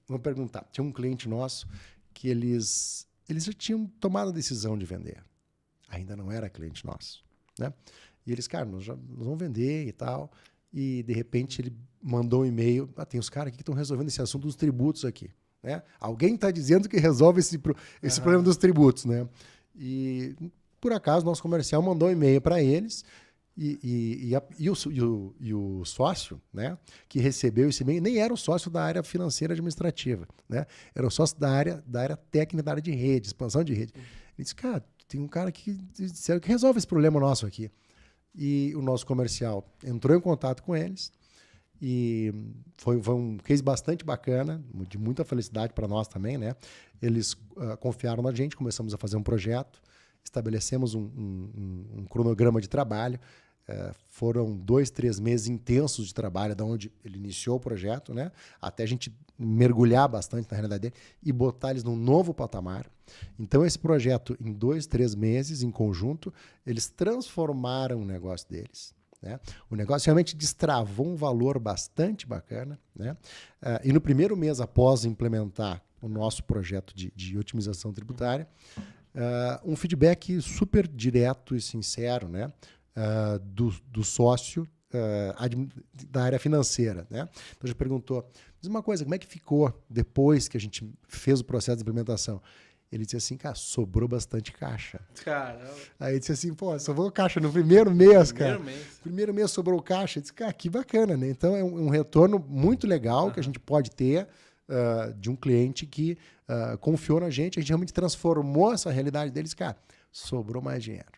vamos perguntar, tinha um cliente nosso que eles já tinham tomado a decisão de vender. Ainda não era cliente nosso. Né? E eles, cara, nós vamos vender e tal. E, de repente, ele mandou um e-mail. Tem os caras aqui que estão resolvendo esse assunto dos tributos aqui. Né? Alguém está dizendo que resolve esse problema dos tributos. Né? E, por acaso, nosso comercial mandou um e-mail para eles. E o sócio, né, que recebeu esse e-mail nem era o sócio da área financeira administrativa. Né? Era o sócio da área técnica, da área de rede, expansão de rede. Ele disse, cara, tem um cara que disseram que resolve esse problema nosso aqui. E o nosso comercial entrou em contato com eles e foi um case bastante bacana, de muita felicidade para nós também, né? Eles confiaram na gente, começamos a fazer um projeto, estabelecemos um cronograma de trabalho, foram 2, 3 meses intensos de trabalho, da onde ele iniciou o projeto, né? Até a gente mergulhar bastante na realidade dele e botar eles num novo patamar. Então, esse projeto, em 2, 3 meses, em conjunto, eles transformaram o negócio deles. Né? O negócio realmente destravou um valor bastante bacana. Né? E no primeiro mês após implementar o nosso projeto de otimização tributária, um feedback super direto e sincero, né? Do sócio da área financeira. Né? Então, já perguntou, diz uma coisa, como é que ficou depois que a gente fez o processo de implementação? Ele disse assim, cara, sobrou bastante caixa. Caramba. Aí ele disse assim, pô, sobrou caixa no primeiro mês, cara. Primeiro mês sobrou caixa. Eu disse, cara, que bacana, né? Então, é um retorno muito legal que a gente pode ter de um cliente que confiou na gente, a gente realmente transformou essa realidade deles, cara, sobrou mais dinheiro.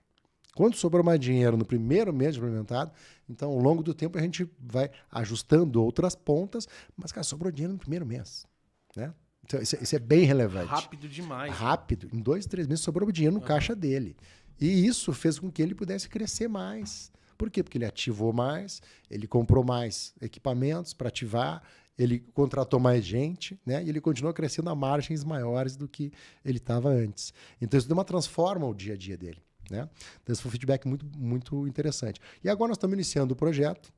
Quando sobrou mais dinheiro no primeiro mês de implementado, então, ao longo do tempo, a gente vai ajustando outras pontas, mas, cara, sobrou dinheiro no primeiro mês, né? Então, isso é bem relevante. Rápido demais. Rápido. Em 2, 3 meses sobrou dinheiro no caixa dele. E isso fez com que ele pudesse crescer mais. Por quê? Porque ele ativou mais, ele comprou mais equipamentos para ativar, ele contratou mais gente, né? E ele continuou crescendo a margens maiores do que ele estava antes. Então, isso transforma o dia a dia dele. Né? Então, esse foi um feedback muito, muito interessante. E agora nós estamos iniciando o projeto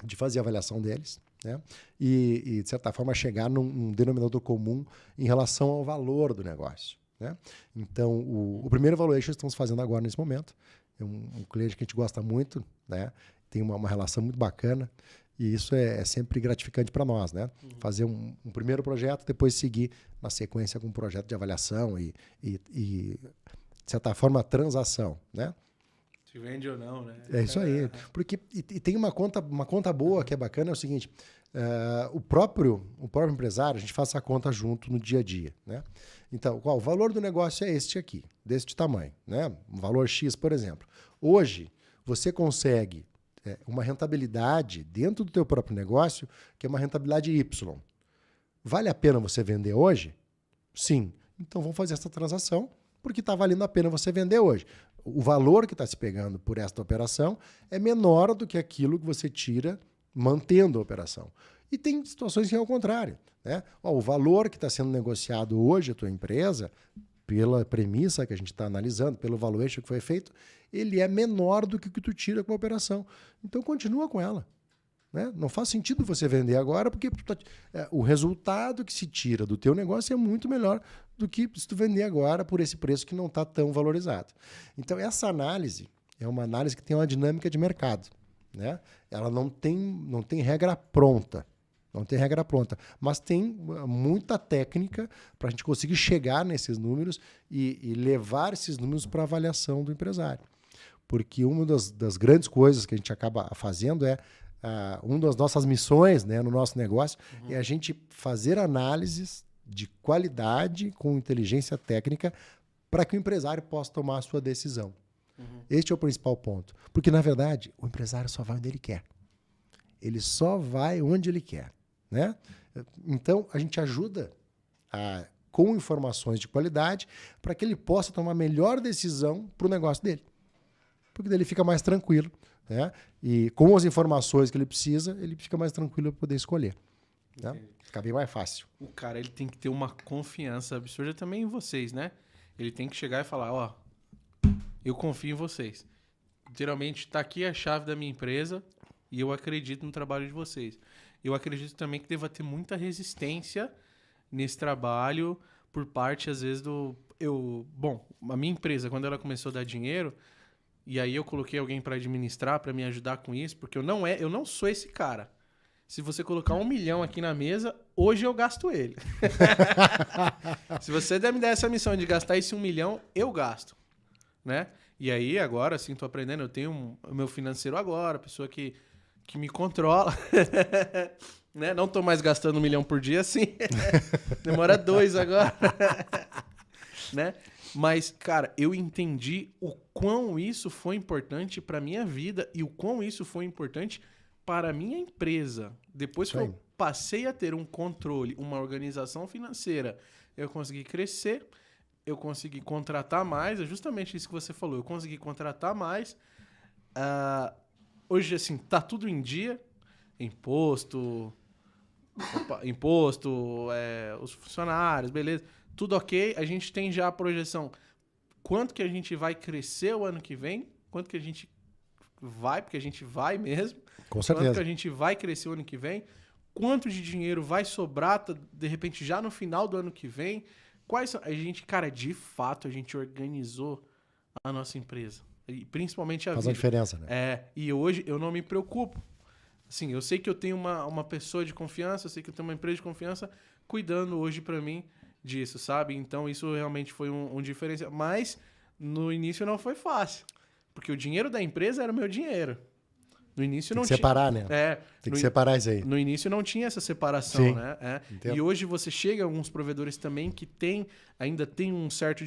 de fazer a avaliação deles, né? E, de certa forma, chegar num denominador comum em relação ao valor do negócio. Né? Então, o primeiro valuation estamos fazendo agora nesse momento é um cliente que a gente gosta muito, né? Tem uma relação muito bacana e isso é sempre gratificante para nós, né? Fazer um primeiro projeto, depois seguir na sequência com um projeto de avaliação e de certa forma, transação, né? Se vende ou não, né? É isso aí. Porque tem uma conta boa que é bacana, é o seguinte, o próprio empresário, a gente faz essa conta junto no dia a dia, né? Então, o valor do negócio é este aqui, deste tamanho, né? Um valor X, por exemplo. Hoje, você consegue uma rentabilidade dentro do teu próprio negócio, que é uma rentabilidade Y. Vale a pena você vender hoje? Sim. Então, vamos fazer essa transação, porque está valendo a pena você vender hoje. O valor que está se pegando por esta operação é menor do que aquilo que você tira mantendo a operação. E tem situações que é o contrário, né? O valor que está sendo negociado hoje a tua empresa, pela premissa que a gente está analisando, pelo valuation que foi feito, ele é menor do que o que tu tira com a operação. Então, continua com ela. Né? Não faz sentido você vender agora, porque o resultado que se tira do teu negócio é muito melhor do que se tu vender agora por esse preço que não está tão valorizado. Então, essa análise é uma análise que tem uma dinâmica de mercado. Né? Ela não tem regra pronta. Não tem regra pronta, mas tem muita técnica para a gente conseguir chegar nesses números e levar esses números para a avaliação do empresário. Porque uma das grandes coisas que a gente acaba fazendo uma das nossas missões, né, no nosso negócio é a gente fazer análises de qualidade com inteligência técnica para que o empresário possa tomar a sua decisão. Este é o principal ponto. Porque, na verdade, o empresário só vai onde ele quer. Ele só vai onde ele quer. Né? Então, a gente ajuda com informações de qualidade para que ele possa tomar a melhor decisão para o negócio dele. Porque daí ele fica mais tranquilo. Né? E com as informações que ele precisa, ele fica mais tranquilo para poder escolher. Né? Fica bem mais fácil. O cara ele tem que ter uma confiança absurda também em vocês, né? Ele tem que chegar e falar, eu confio em vocês. Literalmente, está aqui a chave da minha empresa e eu acredito no trabalho de vocês. Eu acredito também que deva ter muita resistência nesse trabalho por parte, às vezes, a minha empresa, quando ela começou a dar dinheiro, e aí eu coloquei alguém para administrar, para me ajudar com isso, porque eu não sou esse cara. Se você colocar 1 milhão aqui na mesa, hoje eu gasto ele. Se você me der essa missão de gastar esse 1 milhão, eu gasto. Né? E aí, agora, assim, tô aprendendo, eu tenho o meu financeiro agora, a pessoa que me controla. Né? Não tô mais gastando 1 milhão por dia, assim. Demora 2 agora. Né? Mas, cara, eu entendi o quão isso foi importante para minha vida e o quão isso foi importante para a minha empresa. Depois que eu passei a ter um controle, uma organização financeira, eu consegui crescer, eu consegui contratar mais, é justamente isso que você falou, eu consegui contratar mais. Hoje, assim, tá tudo em dia, imposto, os funcionários, beleza, tudo ok, a gente tem já a projeção, quanto que a gente vai crescer o ano que vem, quanto que a gente vai, porque a gente vai mesmo, com certeza. Quanto que a gente vai crescer o ano que vem, quanto de dinheiro vai sobrar, de repente, já no final do ano que vem, quais são... A gente, cara, de fato, a gente organizou a nossa empresa. E principalmente a Faz vida. a diferença, né? E hoje eu não me preocupo. Assim, eu sei que eu tenho uma pessoa de confiança, eu sei que eu tenho uma empresa de confiança cuidando hoje pra mim disso, sabe? Então isso realmente foi um diferencial. Mas no início não foi fácil. Porque o dinheiro da empresa era o meu dinheiro. No início não tinha... separar, né? Tem que separar isso aí. No início não tinha essa separação, sim, né? E hoje você chega a alguns provedores também que ainda tem um certo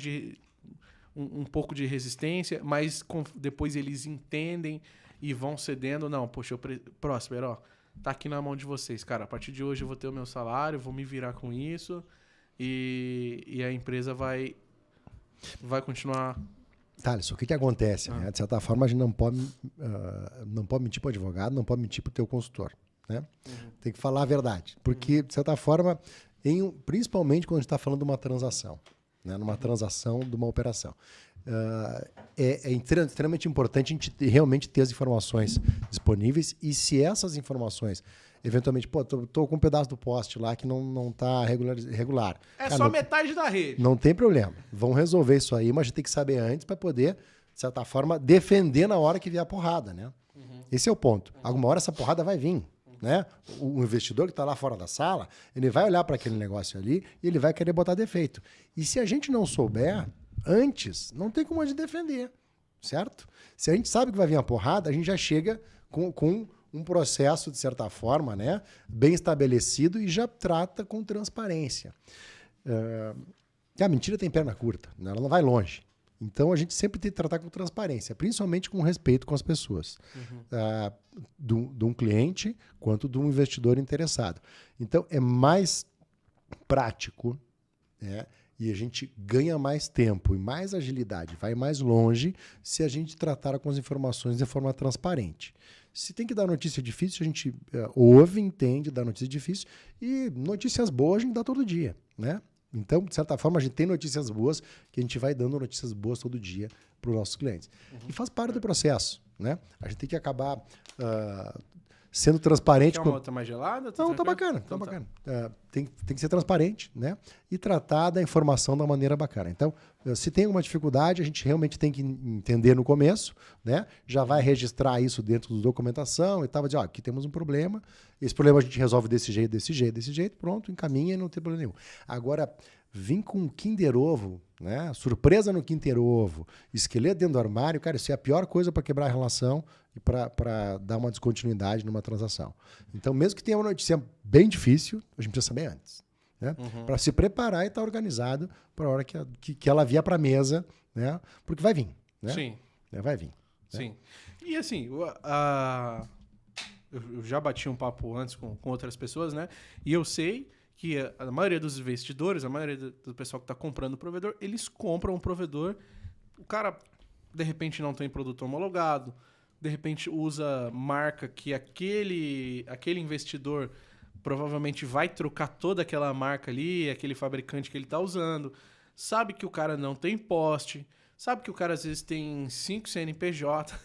um pouco de resistência, mas depois eles entendem e vão cedendo. Não, poxa, Próspero, tá aqui na mão de vocês. Cara, a partir de hoje eu vou ter o meu salário, vou me virar com isso e a empresa vai continuar... Thales, o que acontece? Né? De certa forma, a gente não pode mentir para o advogado, não pode mentir para o teu consultor. Né? Tem que falar a verdade. Porque, de certa forma, principalmente quando a gente está falando de uma transação, né? Numa transação de uma operação, é extremamente importante a gente realmente ter as informações disponíveis e se essas informações... Eventualmente, tô com um pedaço do poste lá que não tá regular. Cara, só metade da rede. Não tem problema. Vão resolver isso aí, mas a gente tem que saber antes para poder de certa forma, defender na hora que vier a porrada, né? Esse é o ponto. Alguma hora essa porrada vai vir. Né? O investidor que está lá fora da sala, ele vai olhar para aquele negócio ali e ele vai querer botar defeito. E se a gente não souber, antes, não tem como a gente defender, certo? Se a gente sabe que vai vir a porrada, a gente já chega com um processo, de certa forma, né, bem estabelecido e já trata com transparência. A mentira tem perna curta, né? Ela não vai longe. Então, a gente sempre tem que tratar com transparência, principalmente com respeito com as pessoas. De um cliente quanto de um investidor interessado. Então, é mais prático, né? E a gente ganha mais tempo e mais agilidade, vai mais longe se a gente tratar com as informações de forma transparente. Se tem que dar notícia difícil, a gente ouve, entende, dá notícia difícil. E notícias boas a gente dá todo dia, né? Então, de certa forma, a gente tem notícias boas que a gente vai dando notícias boas todo dia para os nossos clientes. E faz parte do processo, né? A gente tem que acabar sendo transparente. Quer uma outra mais gelada? Não, tá bacana, tá bacana. Tem que ser transparente, né? E tratar da informação da maneira bacana. Então, se tem alguma dificuldade, a gente realmente tem que entender no começo, né? Já vai registrar isso dentro da documentação e tal, vai dizer, aqui temos um problema, esse problema a gente resolve desse jeito, pronto, encaminha e não tem problema nenhum. Agora, vim com um Kinder Ovo, né? Surpresa no Kinder Ovo, esqueleto dentro do armário, cara, isso é a pior coisa para quebrar a relação e para dar uma descontinuidade numa transação. Então, mesmo que tenha uma notícia bem difícil, a gente precisa saber antes, né? Para se preparar e estar organizado para a hora que ela vier para a mesa, né? Porque vai vir, né? Sim. Vai vir. Sim. Né? E assim, eu já bati um papo antes com outras pessoas, né? E eu sei que a maioria dos investidores, a maioria do pessoal que está comprando o provedor, eles compram um provedor, o cara, de repente, não tem produto homologado, de repente usa marca que aquele investidor provavelmente vai trocar toda aquela marca ali, aquele fabricante que ele está usando, sabe que o cara não tem poste, sabe que o cara às vezes tem 5 CNPJ.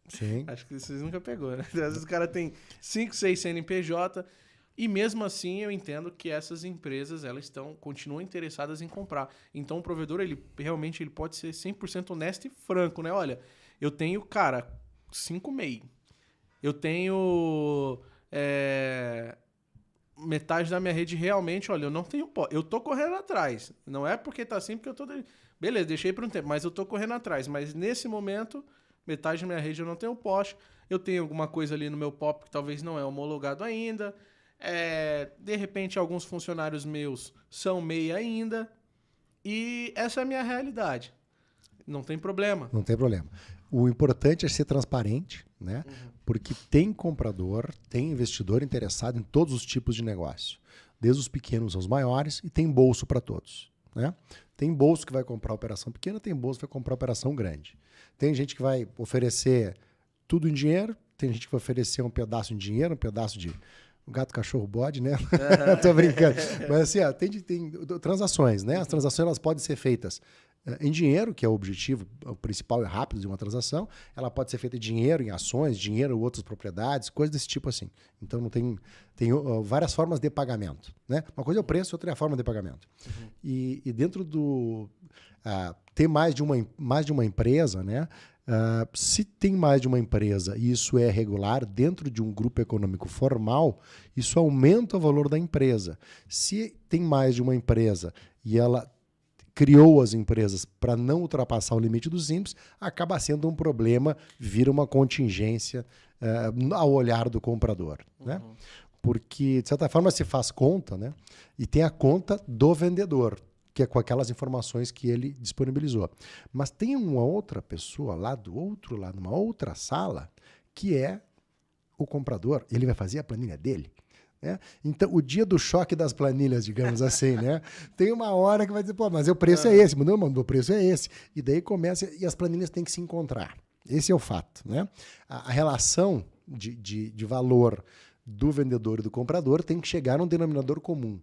Sim. Acho que vocês nunca pegou, né? Às vezes o cara tem 5, 6 CNPJ e mesmo assim eu entendo que essas empresas elas continuam interessadas em comprar. Então o provedor ele realmente pode ser 100% honesto e franco, né? Olha, eu tenho, cara, 5 MEI. Eu tenho metade da minha rede realmente, olha, eu não tenho pó. Eu tô correndo atrás. Não é porque tá assim, porque eu tô... Beleza, deixei por um tempo, mas eu tô correndo atrás. Mas nesse momento, metade da minha rede eu não tenho poste. Eu tenho alguma coisa ali no meu POP que talvez não é homologado ainda. De repente, alguns funcionários meus são MEI ainda. E essa é a minha realidade. Não tem problema. Não tem problema. O importante é ser transparente, né? Porque tem comprador, tem investidor interessado em todos os tipos de negócio, desde os pequenos aos maiores, e tem bolso para todos, né? Tem bolso que vai comprar operação pequena, tem bolso que vai comprar operação grande. Tem gente que vai oferecer tudo em dinheiro, tem gente que vai oferecer um pedaço em dinheiro, um pedaço de gato, cachorro, bode, né? Tô brincando. Mas assim, tem transações, né? As transações elas podem ser feitas em dinheiro, que é o objetivo, o principal e rápido de uma transação. Ela pode ser feita em dinheiro, em ações, dinheiro ou outras propriedades, coisas desse tipo assim. Então não tem várias formas de pagamento, né? Uma coisa é o preço, outra é a forma de pagamento. E dentro do ter mais de uma empresa, né? Se tem mais de uma empresa e isso é regular dentro de um grupo econômico formal, isso aumenta o valor da empresa. Se tem mais de uma empresa e ela criou as empresas para não ultrapassar o limite dos simples, acaba sendo um problema, vira uma contingência ao olhar do comprador, né? Porque, de certa forma, se faz conta, né? E tem a conta do vendedor, que é com aquelas informações que ele disponibilizou. Mas tem uma outra pessoa lá do outro lado, numa outra sala, que é o comprador. Ele vai fazer a planilha dele, né? Então, o dia do choque das planilhas, digamos assim, né? Tem uma hora que vai dizer, pô, mas o preço é esse. Não, mano, o preço é esse. E daí começa, e as planilhas têm que se encontrar. Esse é o fato, né? A relação de valor do vendedor e do comprador tem que chegar num denominador comum.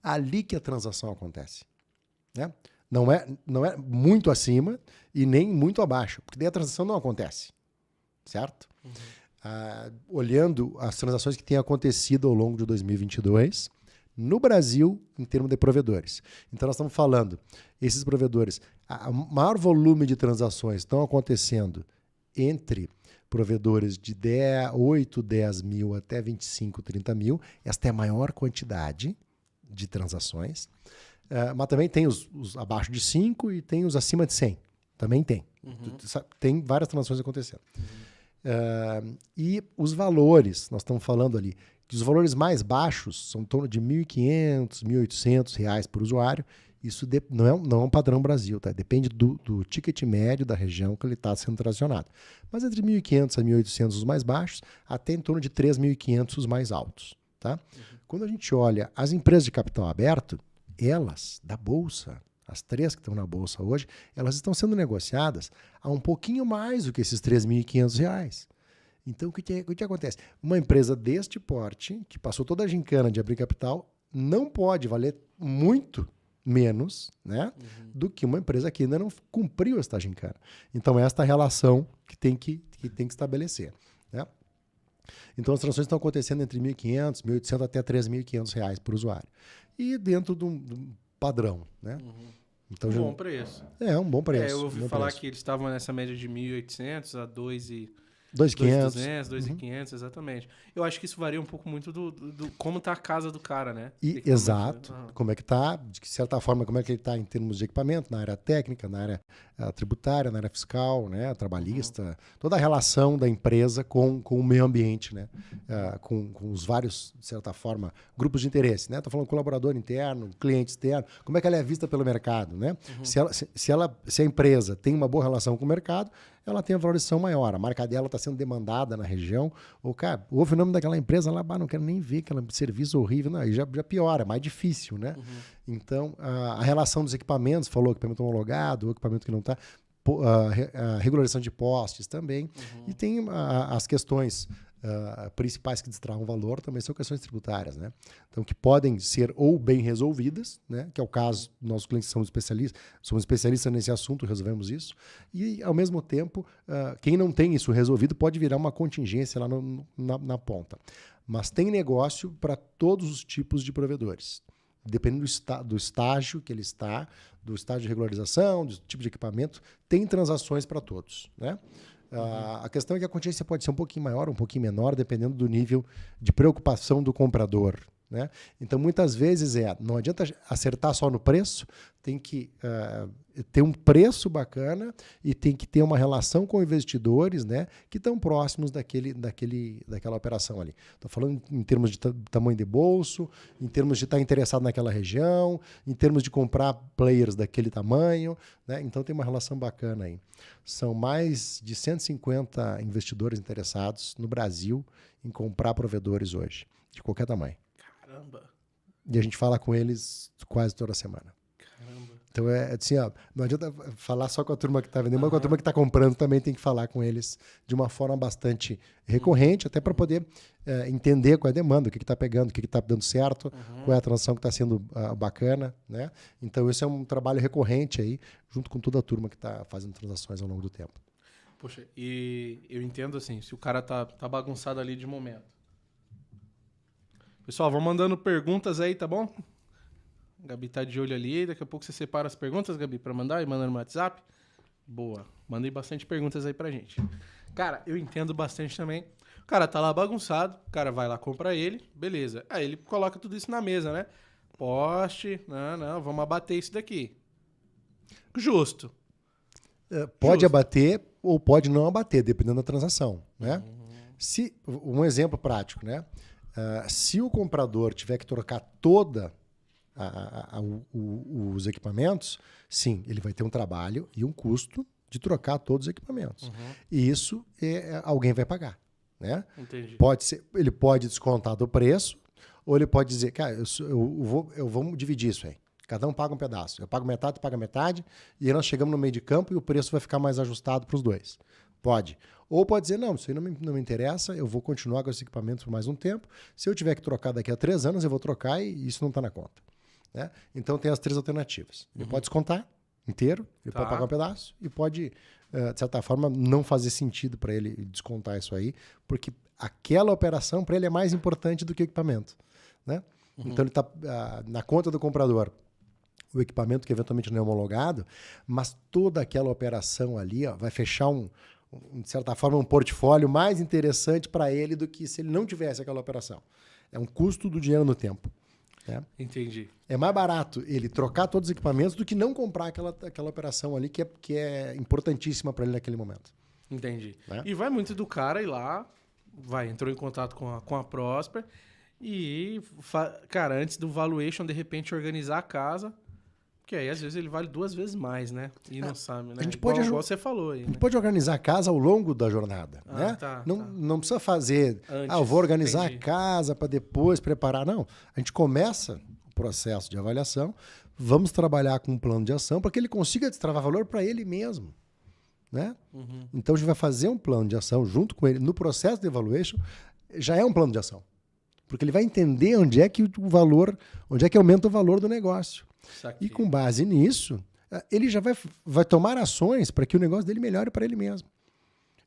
Ali que a transação acontece, né? Não é muito acima e nem muito abaixo, porque daí a transação não acontece, certo? Olhando as transações que têm acontecido ao longo de 2022, no Brasil em termos de provedores. Então, nós estamos falando, esses provedores, o maior volume de transações estão acontecendo entre provedores de 8, 10 mil até 25, 30 mil. Esta é a maior quantidade de transações. Mas também tem os abaixo de 5 e tem os acima de 100. Também tem. Tem várias transações acontecendo. E os valores, nós estamos falando ali, que os valores mais baixos são em torno de R$ 1.500, R$ 1.800 por usuário. Isso não é um padrão Brasil, tá? Depende do ticket médio da região que ele está sendo transacionado. Mas entre 1.500 a 1.800 os mais baixos, até em torno de 3.500 os mais altos. Tá? Quando a gente olha as empresas de capital aberto, elas, da Bolsa, as 3 que estão na Bolsa hoje, elas estão sendo negociadas a um pouquinho mais do que esses R$ 3.500. Então, o que acontece? Uma empresa deste porte, que passou toda a gincana de abrir capital, não pode valer muito menos, né, do que uma empresa que ainda não cumpriu esta gincana. Então, esta relação que tem que estabelecer. Né? Então, as transações estão acontecendo entre R$ 1.500, R$ 1.800 até R$ 3.500 por usuário. E dentro de um padrão. Né? Então, bom preço. É, um bom preço. Eu ouvi falar que eles estavam nessa média de 1.800 a 2.500. 2.500, exatamente. Eu acho que isso varia um pouco muito do como tá a casa do cara, né? Exato. Como é que tá, de certa forma, como é que ele está em termos de equipamento, na área técnica, na área tributária, na área fiscal, né, trabalhista, toda a relação da empresa com o meio ambiente, né, com os vários, de certa forma, grupos de interesse. Né? Estou falando colaborador interno, cliente externo, como é que ela é vista pelo mercado. Né? Se a empresa tem uma boa relação com o mercado, ela tem uma valorização maior. A marca dela está sendo demandada na região. Ou, cara, ouve o nome daquela empresa lá, não quero nem ver aquele serviço horrível. Não, aí já piora, é mais difícil, né? Então, a relação dos equipamentos, falou equipamento homologado, ou equipamento que não está, a regularização de postes também. E tem as questões principais que destravam valor também são questões tributárias, né? Então, que podem ser ou bem resolvidas, né? Que é o caso dos nossos clientes que somos especialistas nesse assunto, resolvemos isso, e, ao mesmo tempo, quem não tem isso resolvido pode virar uma contingência lá na ponta. Mas tem negócio para todos os tipos de provedores, dependendo do estágio que ele está, do estágio de regularização, do tipo de equipamento, tem transações para todos, né? A questão é que a contingência pode ser um pouquinho maior, um pouquinho menor, dependendo do nível de preocupação do comprador. Né? Então, muitas vezes não adianta acertar só no preço, tem que ter um preço bacana e tem que ter uma relação com investidores, né, que estão próximos daquela operação ali. Estou falando em termos de tamanho de bolso, em termos de estar interessado naquela região, em termos de comprar players daquele tamanho. Né? Então, tem uma relação bacana aí. São mais de 150 investidores interessados no Brasil em comprar provedores hoje, de qualquer tamanho. Caramba. E a gente fala com eles quase toda semana. Caramba. Então, assim, não adianta falar só com a turma que está vendendo, mas com a turma que está comprando também tem que falar com eles de uma forma bastante recorrente, até para poder entender qual é a demanda, o que está pegando, o que está dando certo, qual é a transação que está sendo bacana. Né? Então, esse é um trabalho recorrente aí, junto com toda a turma que está fazendo transações ao longo do tempo. Poxa, e eu entendo assim, se o cara tá bagunçado ali de momento. Pessoal, vão mandando perguntas aí, tá bom? A Gabi tá de olho ali. Daqui a pouco você separa as perguntas, Gabi, pra mandar e manda no WhatsApp. Boa. Mandei bastante perguntas aí pra gente. Cara, eu entendo bastante também. O cara tá lá bagunçado, o cara vai lá, compra ele, beleza. Aí ele coloca tudo isso na mesa, né? Poste, não, vamos abater isso daqui. Justo. Pode abater ou pode não abater, dependendo da transação, né? Um exemplo prático, né? Se o comprador tiver que trocar toda os equipamentos, sim, ele vai ter um trabalho e um custo de trocar todos os equipamentos. E isso alguém vai pagar. Né? Entendi. Ele pode descontar do preço, ou ele pode dizer, cara, eu vou dividir isso aí. Cada um paga um pedaço. Eu pago metade, tu paga metade, e aí nós chegamos no meio de campo e o preço vai ficar mais ajustado para os dois. Pode. Ou pode dizer, não, isso aí não me interessa, eu vou continuar com esse equipamento por mais um tempo. Se eu tiver que trocar daqui a 3 anos, eu vou trocar e isso não está na conta. Né? Então tem as 3 alternativas. Ele pode descontar inteiro, ele pode pagar um pedaço e pode, de certa forma, não fazer sentido para ele descontar isso aí, porque aquela operação para ele é mais importante do que o equipamento. Né? Então ele está na conta do comprador. O equipamento que eventualmente não é homologado, mas toda aquela operação ali vai fechar de certa forma, um portfólio mais interessante para ele do que se ele não tivesse aquela operação. É um custo do dinheiro no tempo. Né? Entendi. É mais barato ele trocar todos os equipamentos do que não comprar aquela operação ali que é importantíssima para ele naquele momento. Entendi. Né? E vai muito do cara ir lá, entrou em contato com a Prosper e, cara, antes do valuation, de repente, organizar a casa. Porque aí, às vezes, ele vale 2 vezes mais, né? E não sabe, né? A gente pode igual você falou aí, A gente né? pode organizar a casa ao longo da jornada, né? Não precisa fazer... Antes, eu vou organizar entendi. a casa para depois preparar. Não. A gente começa o processo de avaliação, vamos trabalhar com um plano de ação para que ele consiga destravar valor para ele mesmo, né? Uhum. Então, a gente vai fazer um plano de ação junto com ele. No processo de evaluation, já é um plano de ação. Porque ele vai entender onde é que aumenta o valor do negócio. E com base nisso, ele já vai tomar ações para que o negócio dele melhore para ele mesmo.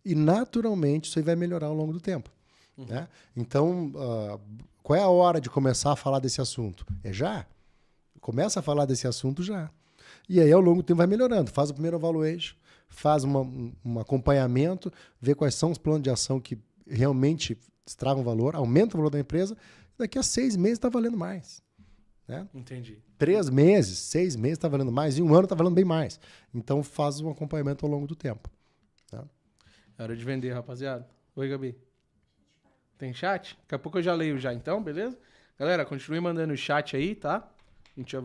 E, naturalmente, isso aí vai melhorar ao longo do tempo. Uhum. Né? Então, qual é a hora de começar a falar desse assunto? É já. Começa a falar desse assunto já. E aí, ao longo do tempo, vai melhorando. Faz o primeiro evaluation, faz um acompanhamento, vê quais são os planos de ação que realmente destravam valor, aumenta o valor da empresa. Daqui a 6 meses está valendo mais. Né? Entendi. 3 meses, 6 meses está valendo mais, e 1 ano está valendo bem mais. Então faz um acompanhamento ao longo do tempo. Tá? É hora de vender, rapaziada. Oi, Gabi. Tem chat? Daqui a pouco eu já leio já, então, beleza? Galera, continue mandando o chat aí, tá? A gente já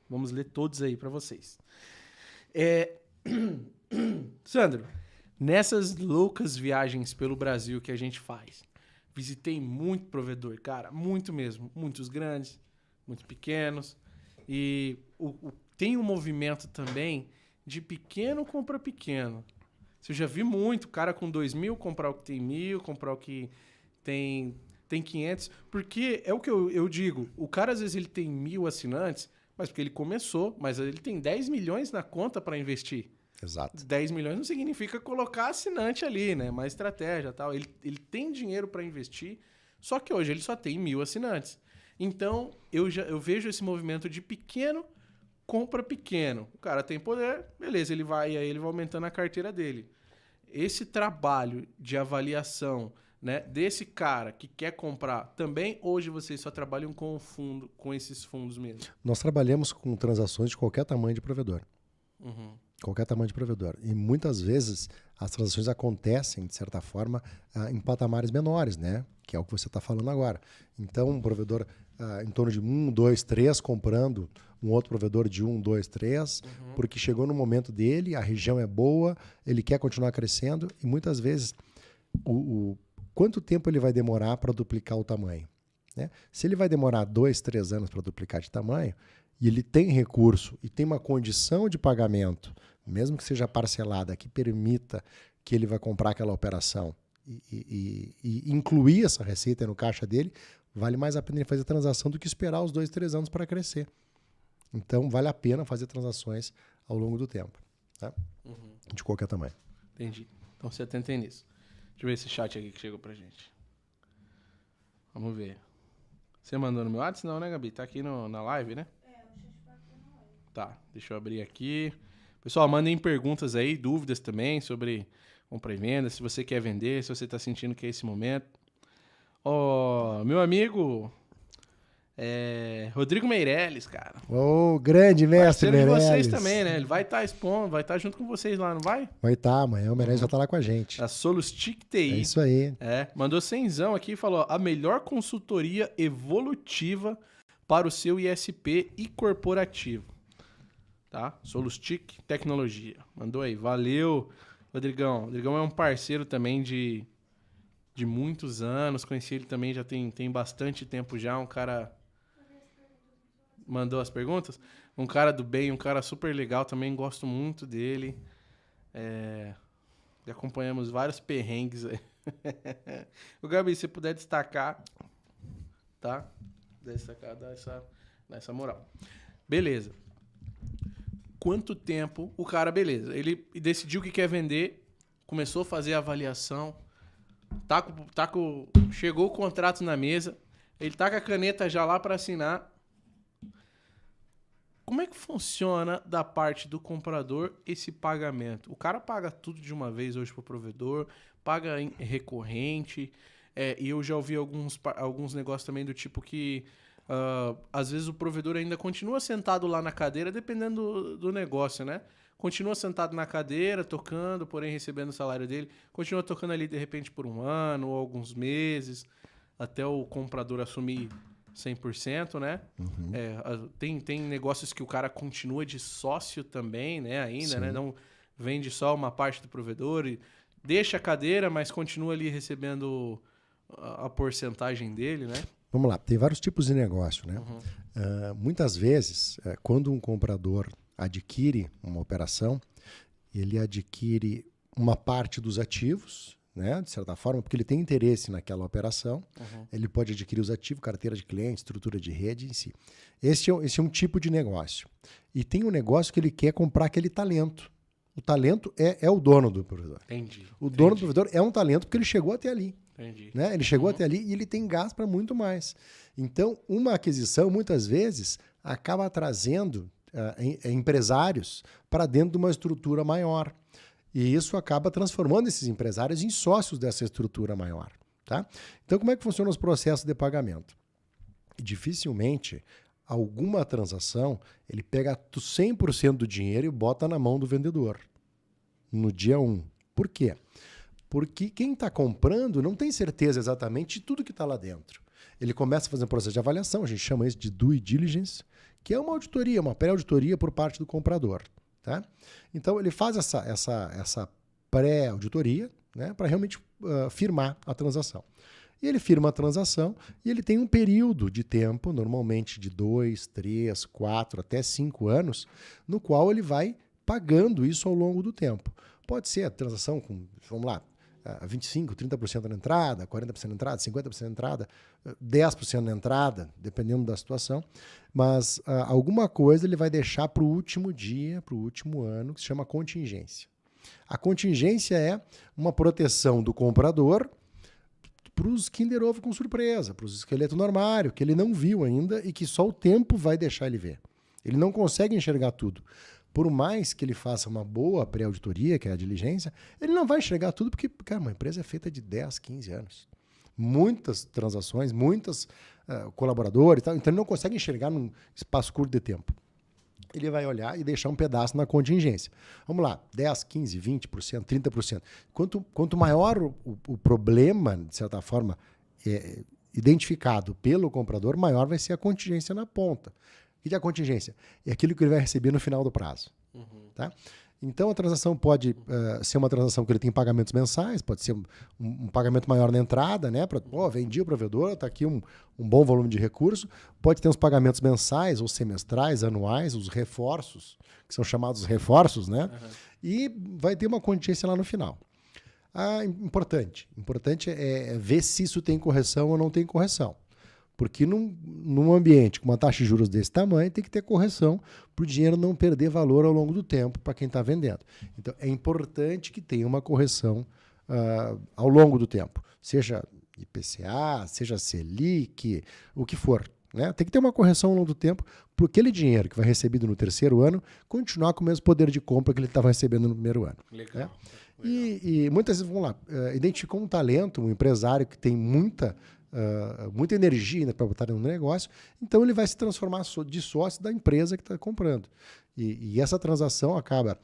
vamos ler todos aí pra vocês. Sandro, nessas loucas viagens pelo Brasil que a gente faz, visitei muito provedor, cara, muito mesmo. Muitos grandes, muitos pequenos. E tem um movimento também de pequeno compra pequeno. Você já vi muito cara com 2.000 comprar o que tem 1.000, comprar o que tem 500. Porque é o que eu digo. O cara, às vezes, ele tem 1.000 assinantes, mas porque ele começou. Mas ele tem 10 milhões na conta para investir. Exato. 10 milhões não significa colocar assinante ali, né? Mais estratégia e tal. Ele tem dinheiro para investir, só que hoje ele só tem 1.000 assinantes. Então, eu vejo esse movimento de pequeno compra pequeno. O cara tem poder, beleza, ele vai aumentando a carteira dele. Esse trabalho de avaliação, né, desse cara que quer comprar, também hoje vocês só trabalham com esses fundos mesmo? Nós trabalhamos com transações de qualquer tamanho de provedor. Uhum. Qualquer tamanho de provedor. E muitas vezes as transações acontecem, de certa forma, em patamares menores, né? Que é o que você está falando agora. Então, um provedor em torno de 1, 2, 3 comprando um outro provedor de 1, 2, 3, porque chegou no momento dele, a região é boa, ele quer continuar crescendo e muitas vezes quanto tempo ele vai demorar para duplicar o tamanho? Né? Se ele vai demorar 2, 3 anos para duplicar de tamanho e ele tem recurso e tem uma condição de pagamento, mesmo que seja parcelada, que permita que ele vai comprar aquela operação e incluir essa receita no caixa dele, vale mais a pena ele fazer transação do que esperar os 2, 3 anos para crescer. Então, vale a pena fazer transações ao longo do tempo. Tá? De qualquer tamanho. Entendi. Então, você atenta nisso. Deixa eu ver esse chat aqui que chegou pra gente. Vamos ver. Você mandou no meu WhatsApp? Não, né, Gabi? Tá aqui na live, né? O chat tá aqui na live. Tá, deixa eu abrir aqui. Pessoal, mandem perguntas aí, dúvidas também sobre compra e venda, se você quer vender, se você tá sentindo que é esse momento. Meu amigo Rodrigo Meirelles, cara. Ô, grande mestre Parceiro de Meirelles. vocês também, né? Ele vai estar expondo, vai estar junto com vocês lá, não vai? Vai estar, amanhã o Meirelles vai estar lá com a gente. A Solustic TI. É isso aí. Mandou 100zão aqui e falou: a melhor consultoria evolutiva para o seu ISP e corporativo. Tá? Solustic Tecnologia. Mandou aí. Valeu, Rodrigão. Rodrigão é um parceiro também de muitos anos. Conheci ele também já tem bastante tempo já. Um cara... Mandou as perguntas? Um cara do bem, um cara super legal. Também gosto muito dele. Acompanhamos vários perrengues aí. O Gabi, se puder destacar, tá? Destacar, dá essa moral. Beleza. Quanto tempo o cara, beleza, ele decidiu que quer vender, começou a fazer a avaliação, chegou o contrato na mesa, Ele tá com a caneta já lá para assinar. Como é que funciona da parte do comprador esse pagamento? O cara paga tudo de uma vez hoje pro provedor, paga em recorrente, e eu já ouvi alguns negócios também do tipo que às vezes o provedor ainda continua sentado lá na cadeira, dependendo do negócio, né? Continua sentado na cadeira, tocando, porém recebendo o salário dele, continua tocando ali de repente por um ano ou alguns meses, até o comprador assumir 100%, né? Tem negócios que o cara continua de sócio também, né? Ainda, né? Não vende só uma parte do provedor e deixa a cadeira, mas continua ali recebendo a porcentagem dele, né? Vamos lá, tem vários tipos de negócio, né? Muitas vezes, quando um comprador adquire uma operação, ele adquire uma parte dos ativos, né, de certa forma, porque ele tem interesse naquela operação, ele pode adquirir os ativos, carteira de cliente, estrutura de rede em si. Esse é um tipo de negócio. E tem um negócio que ele quer comprar aquele talento. O talento é o dono do provedor. Entendi. O dono do provedor é um talento porque ele chegou até ali. Entendi. Né? Ele chegou até ali e ele tem gás para muito mais. Então, uma aquisição, muitas vezes, acaba trazendo empresários para dentro de uma estrutura maior. E isso acaba transformando esses empresários em sócios dessa estrutura maior. Tá? Então, como é que funcionam os processos de pagamento? Dificilmente, alguma transação, ele pega 100% do dinheiro e bota na mão do vendedor no dia 1. Por quê? Porque quem está comprando não tem certeza exatamente de tudo que está lá dentro. Ele começa a fazer um processo de avaliação, a gente chama isso de due diligence, que é uma auditoria, uma pré-auditoria por parte do comprador. Tá? Então, ele faz essa pré-auditoria, né, para realmente firmar a transação. E ele firma a transação e ele tem um período de tempo, normalmente de 2, 3, 4, até 5 anos, no qual ele vai pagando isso ao longo do tempo. Pode ser a transação com, vamos lá, 25%, 30% na entrada, 40% na entrada, 50% na entrada, 10% na entrada, dependendo da situação. Mas alguma coisa ele vai deixar para o último dia, para o último ano, que se chama contingência. A contingência é uma proteção do comprador para os Kinder Ovo com surpresa, para os esqueletos no armário, que ele não viu ainda e que só o tempo vai deixar ele ver. Ele não consegue enxergar tudo. Por mais que ele faça uma boa pré-auditoria, que é a diligência, ele não vai enxergar tudo porque, cara, uma empresa é feita de 10, 15 anos. Muitas transações, muitos colaboradores e tal, então ele não consegue enxergar num espaço curto de tempo. Ele vai olhar e deixar um pedaço na contingência. Vamos lá, 10, 15, 20%, 30%. Quanto maior o problema, de certa forma, identificado pelo comprador, maior vai ser a contingência na ponta. O que é a contingência? É aquilo que ele vai receber no final do prazo. Tá? Então, a transação pode ser uma transação que ele tem pagamentos mensais, pode ser um pagamento maior na entrada, né? Vendi o provedor, está aqui um bom volume de recurso. Pode ter uns pagamentos mensais ou semestrais, anuais, os reforços, que são chamados reforços, né? E vai ter uma contingência lá no final. Importante é ver se isso tem correção ou não tem correção. Porque num ambiente com uma taxa de juros desse tamanho, tem que ter correção para o dinheiro não perder valor ao longo do tempo para quem está vendendo. Então, é importante que tenha uma correção ao longo do tempo. Seja IPCA, seja Selic, o que for. Né? Tem que ter uma correção ao longo do tempo para aquele dinheiro que vai recebido no terceiro ano continuar com o mesmo poder de compra que ele estava recebendo no primeiro ano. Legal. Né? E muitas vezes, vamos lá, identificou um talento, um empresário que tem muita energia ainda para botar no negócio, então ele vai se transformar de sócio da empresa que está comprando. E essa transação acaba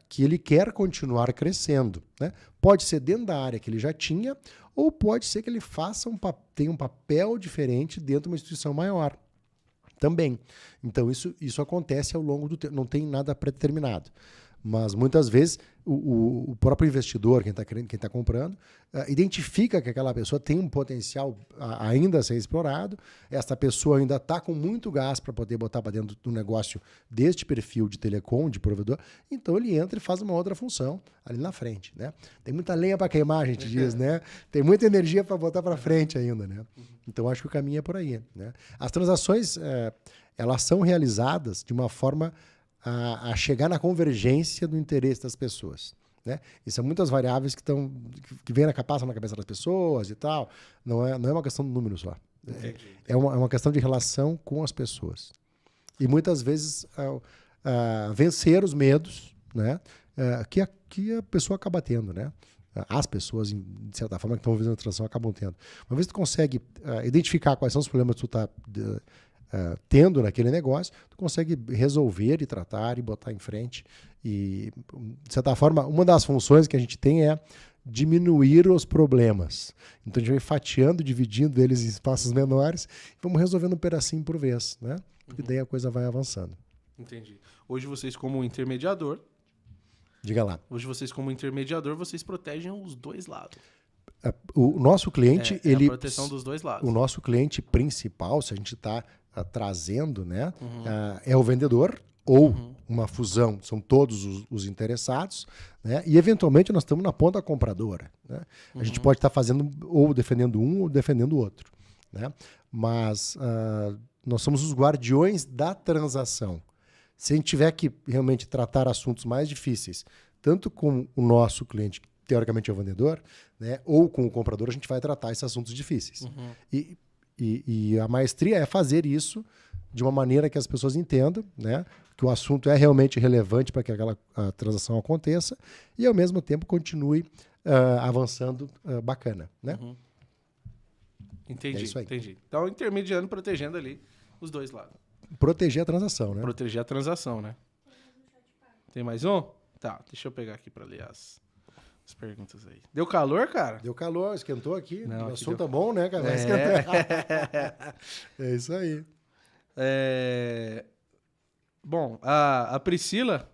que ele quer continuar crescendo. Né? Pode ser dentro da área que ele já tinha, ou pode ser que ele tenha um papel diferente dentro de uma instituição maior. Também. Então, isso acontece ao longo do tempo, não tem nada pré-determinado. Mas muitas vezes o próprio investidor, quem está comprando, identifica que aquela pessoa tem um potencial ainda a ser explorado, essa pessoa ainda está com muito gás para poder botar para dentro do negócio deste perfil de telecom, de provedor, então ele entra e faz uma outra função ali na frente. Né? Tem muita lenha para queimar, a gente diz, né? Tem muita energia para botar para frente ainda. Né? Então acho que o caminho é por aí. Né? As transações elas são realizadas de uma forma a chegar na convergência do interesse das pessoas. né? E são muitas variáveis que vêm passam na cabeça das pessoas e tal. Não é uma questão de número só. É uma questão de relação com as pessoas. E muitas vezes vencer os medos, né? Que a pessoa acaba tendo, né? As pessoas, de certa forma, que estão fazendo a transição acabam tendo. Uma vez que tu consegue identificar quais são os problemas que tu está tendo naquele negócio, tu consegue resolver e tratar e botar em frente. E, de certa forma, uma das funções que a gente tem é diminuir os problemas. Então a gente vai fatiando, dividindo eles em espaços menores e vamos resolvendo um pedacinho por vez, né? Porque daí a coisa vai avançando. Entendi. Hoje vocês como intermediador... Diga lá. Hoje vocês como intermediador, vocês protegem os dois lados. O nosso cliente... a proteção dos dois lados. O nosso cliente principal, se a gente está trazendo, né? É o vendedor ou uma fusão, são todos os interessados, né? E eventualmente nós estamos na ponta compradora, né? A gente pode estar fazendo ou defendendo um ou defendendo o outro, né? Mas nós somos os guardiões da transação. Se a gente tiver que realmente tratar assuntos mais difíceis, tanto com o nosso cliente, que teoricamente é o vendedor, né? Ou com o comprador, a gente vai tratar esses assuntos difíceis. E a maestria é fazer isso de uma maneira que as pessoas entendam, né? Que o assunto é realmente relevante para que aquela transação aconteça e, ao mesmo tempo, continue avançando bacana, né? Entendi, É isso aí. entendi. Então, intermediando, protegendo ali os dois lados. Proteger a transação, né? Proteger a transação, né? Tem mais um? Tá, deixa eu pegar aqui para ler as perguntas aí. Deu calor, cara? Deu calor, esquentou aqui. Não, o aqui assunto deu... é bom, né, cara? Vai esquentar. É isso aí. Bom, a Priscila,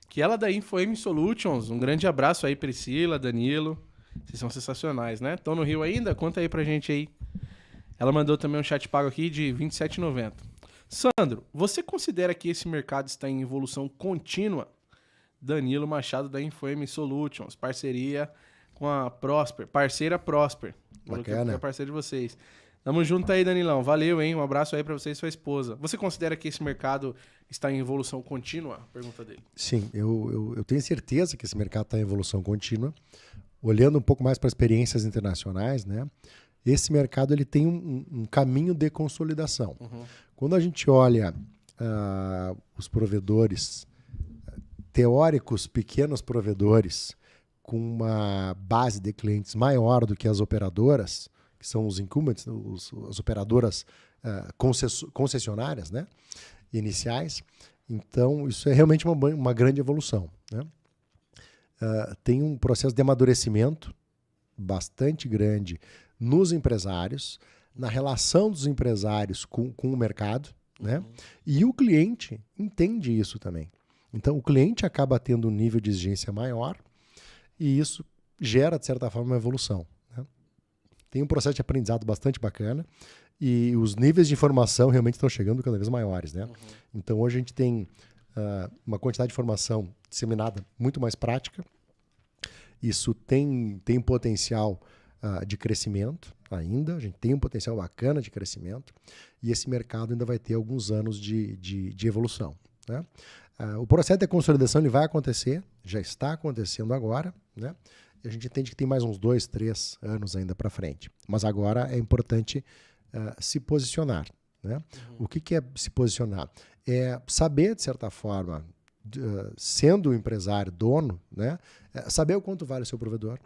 que ela da InfoM Solutions, um grande abraço aí, Priscila, Danilo. Vocês são sensacionais, né? Estão no Rio ainda? Conta aí pra gente aí. Ela mandou também um chat pago aqui de R$ 27,90. Sandro, você considera que esse mercado está em evolução contínua? Danilo Machado da InfoM Solutions, parceria com a Prosper, parceira Prosper. Bacana. É parceiro de vocês. Tamo junto aí, Danilão. Valeu, hein? Um abraço aí pra você e sua esposa. Você considera que esse mercado está em evolução contínua? Pergunta dele. Sim, eu tenho certeza que esse mercado está em evolução contínua. Olhando um pouco mais para experiências internacionais, né? Esse mercado ele tem um caminho de consolidação. Quando a gente olha os provedores teóricos, pequenos provedores, com uma base de clientes maior do que as operadoras, que são os incumbents, as operadoras concessionárias, né, iniciais. Então, isso é realmente uma grande evolução, né? Tem um processo de amadurecimento bastante grande nos empresários, na relação dos empresários com o mercado, né? E o cliente entende isso também. Então, o cliente acaba tendo um nível de exigência maior e isso gera, de certa forma, uma evolução, né? Tem um processo de aprendizado bastante bacana e os níveis de informação realmente estão chegando cada vez maiores, né? Então, hoje a gente tem uma quantidade de informação disseminada muito mais prática. Isso tem potencial de crescimento ainda, a gente tem um potencial bacana de crescimento e esse mercado ainda vai ter alguns anos de evolução, né? O processo de consolidação ele vai acontecer, já está acontecendo agora, né? E a gente entende que tem mais uns 2, 3 anos ainda para frente. Mas agora é importante se posicionar, né? O que é se posicionar? É saber, de certa forma, sendo o empresário dono, né? Saber o quanto vale o seu provedor,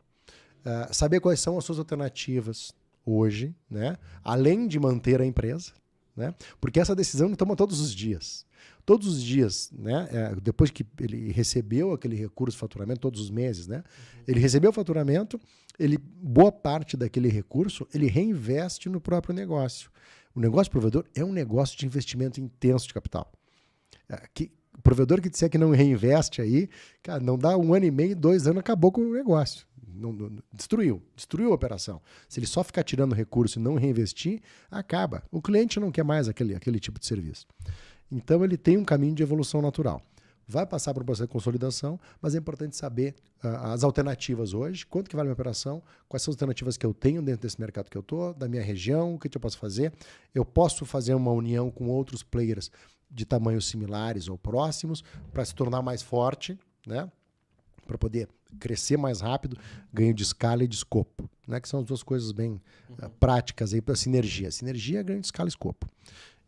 saber quais são as suas alternativas hoje, né? Além de manter a empresa, né? Porque essa decisão ele toma todos os dias. Todos os dias, né? Depois que ele recebeu aquele recurso de faturamento, todos os meses, né? Ele recebeu o faturamento, boa parte daquele recurso ele reinveste no próprio negócio. O negócio provedor é um negócio de investimento intenso de capital. O provedor que disser que não reinveste aí, cara, não dá 1 ano e meio, 2 anos, acabou com o negócio. Destruiu a operação. Se ele só ficar tirando recurso e não reinvestir, acaba. O cliente não quer mais aquele tipo de serviço. Então, ele tem um caminho de evolução natural. Vai passar por um processo de consolidação, mas é importante saber as alternativas hoje, quanto que vale a minha operação, quais são as alternativas que eu tenho dentro desse mercado que eu estou, da minha região, o que eu posso fazer. Eu posso fazer uma união com outros players de tamanhos similares ou próximos para se tornar mais forte, né? para poder crescer mais rápido, ganho de escala e de escopo, né? Que são as duas coisas bem práticas aí para sinergia. Sinergia é ganho de escala e escopo.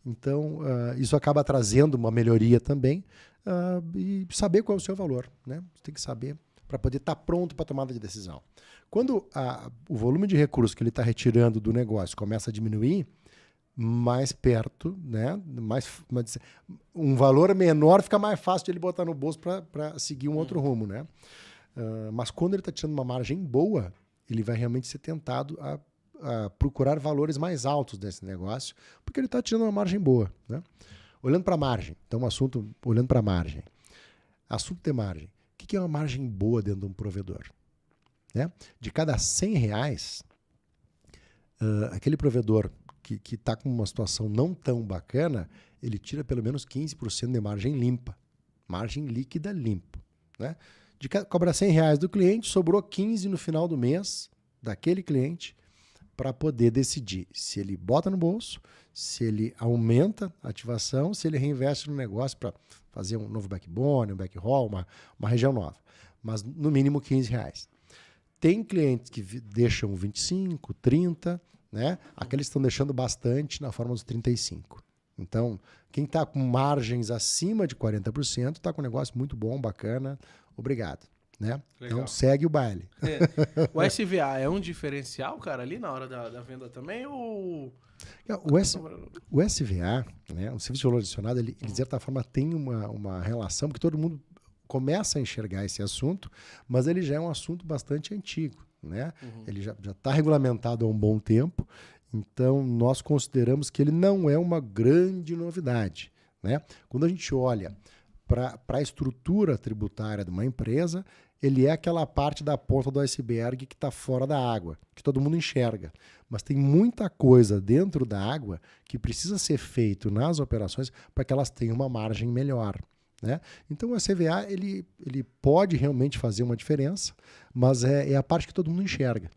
Então, isso acaba trazendo uma melhoria também e saber qual é o seu valor, né? Você tem que saber para poder estar pronto para a tomada de decisão. Quando o volume de recursos que ele está retirando do negócio começa a diminuir, mais perto, né? Um valor menor fica mais fácil de ele botar no bolso para seguir um outro rumo, né? Mas quando ele está tirando uma margem boa, ele vai realmente ser tentado a procurar valores mais altos desse negócio, porque ele está tirando uma margem boa, né? Olhando para a margem, então olhando para a margem. Assunto de margem. O que é uma margem boa dentro de um provedor? Né? De cada R$100, aquele provedor que está com uma situação não tão bacana, ele tira pelo menos 15% de margem limpa. Margem líquida limpa. Né? Cobra R$100 do cliente, sobrou 15 no final do mês daquele cliente para poder decidir se ele bota no bolso, se ele aumenta a ativação, se ele reinveste no negócio para fazer um novo backbone, um backhaul, uma região nova. Mas no mínimo R$15. Tem clientes que deixam 25, 30, né? Aqueles estão deixando bastante na forma dos 35. Então, quem está com margens acima de 40% está com um negócio muito bom, bacana, obrigado. Né? Então, segue o baile. O SVA é um diferencial, cara, ali na hora da venda também? Ou... O SVA, né, o serviço de valor adicionado, ele de certa forma tem uma relação, porque todo mundo começa a enxergar esse assunto, mas ele já é um assunto bastante antigo. Né? Ele já está regulamentado há um bom tempo, então nós consideramos que ele não é uma grande novidade. Né? Quando a gente olha para a estrutura tributária de uma empresa, ele é aquela parte da ponta do iceberg que está fora da água, que todo mundo enxerga. Mas tem muita coisa dentro da água que precisa ser feito nas operações para que elas tenham uma margem melhor. Né? Então, o CVA ele pode realmente fazer uma diferença, mas é a parte que todo mundo enxerga.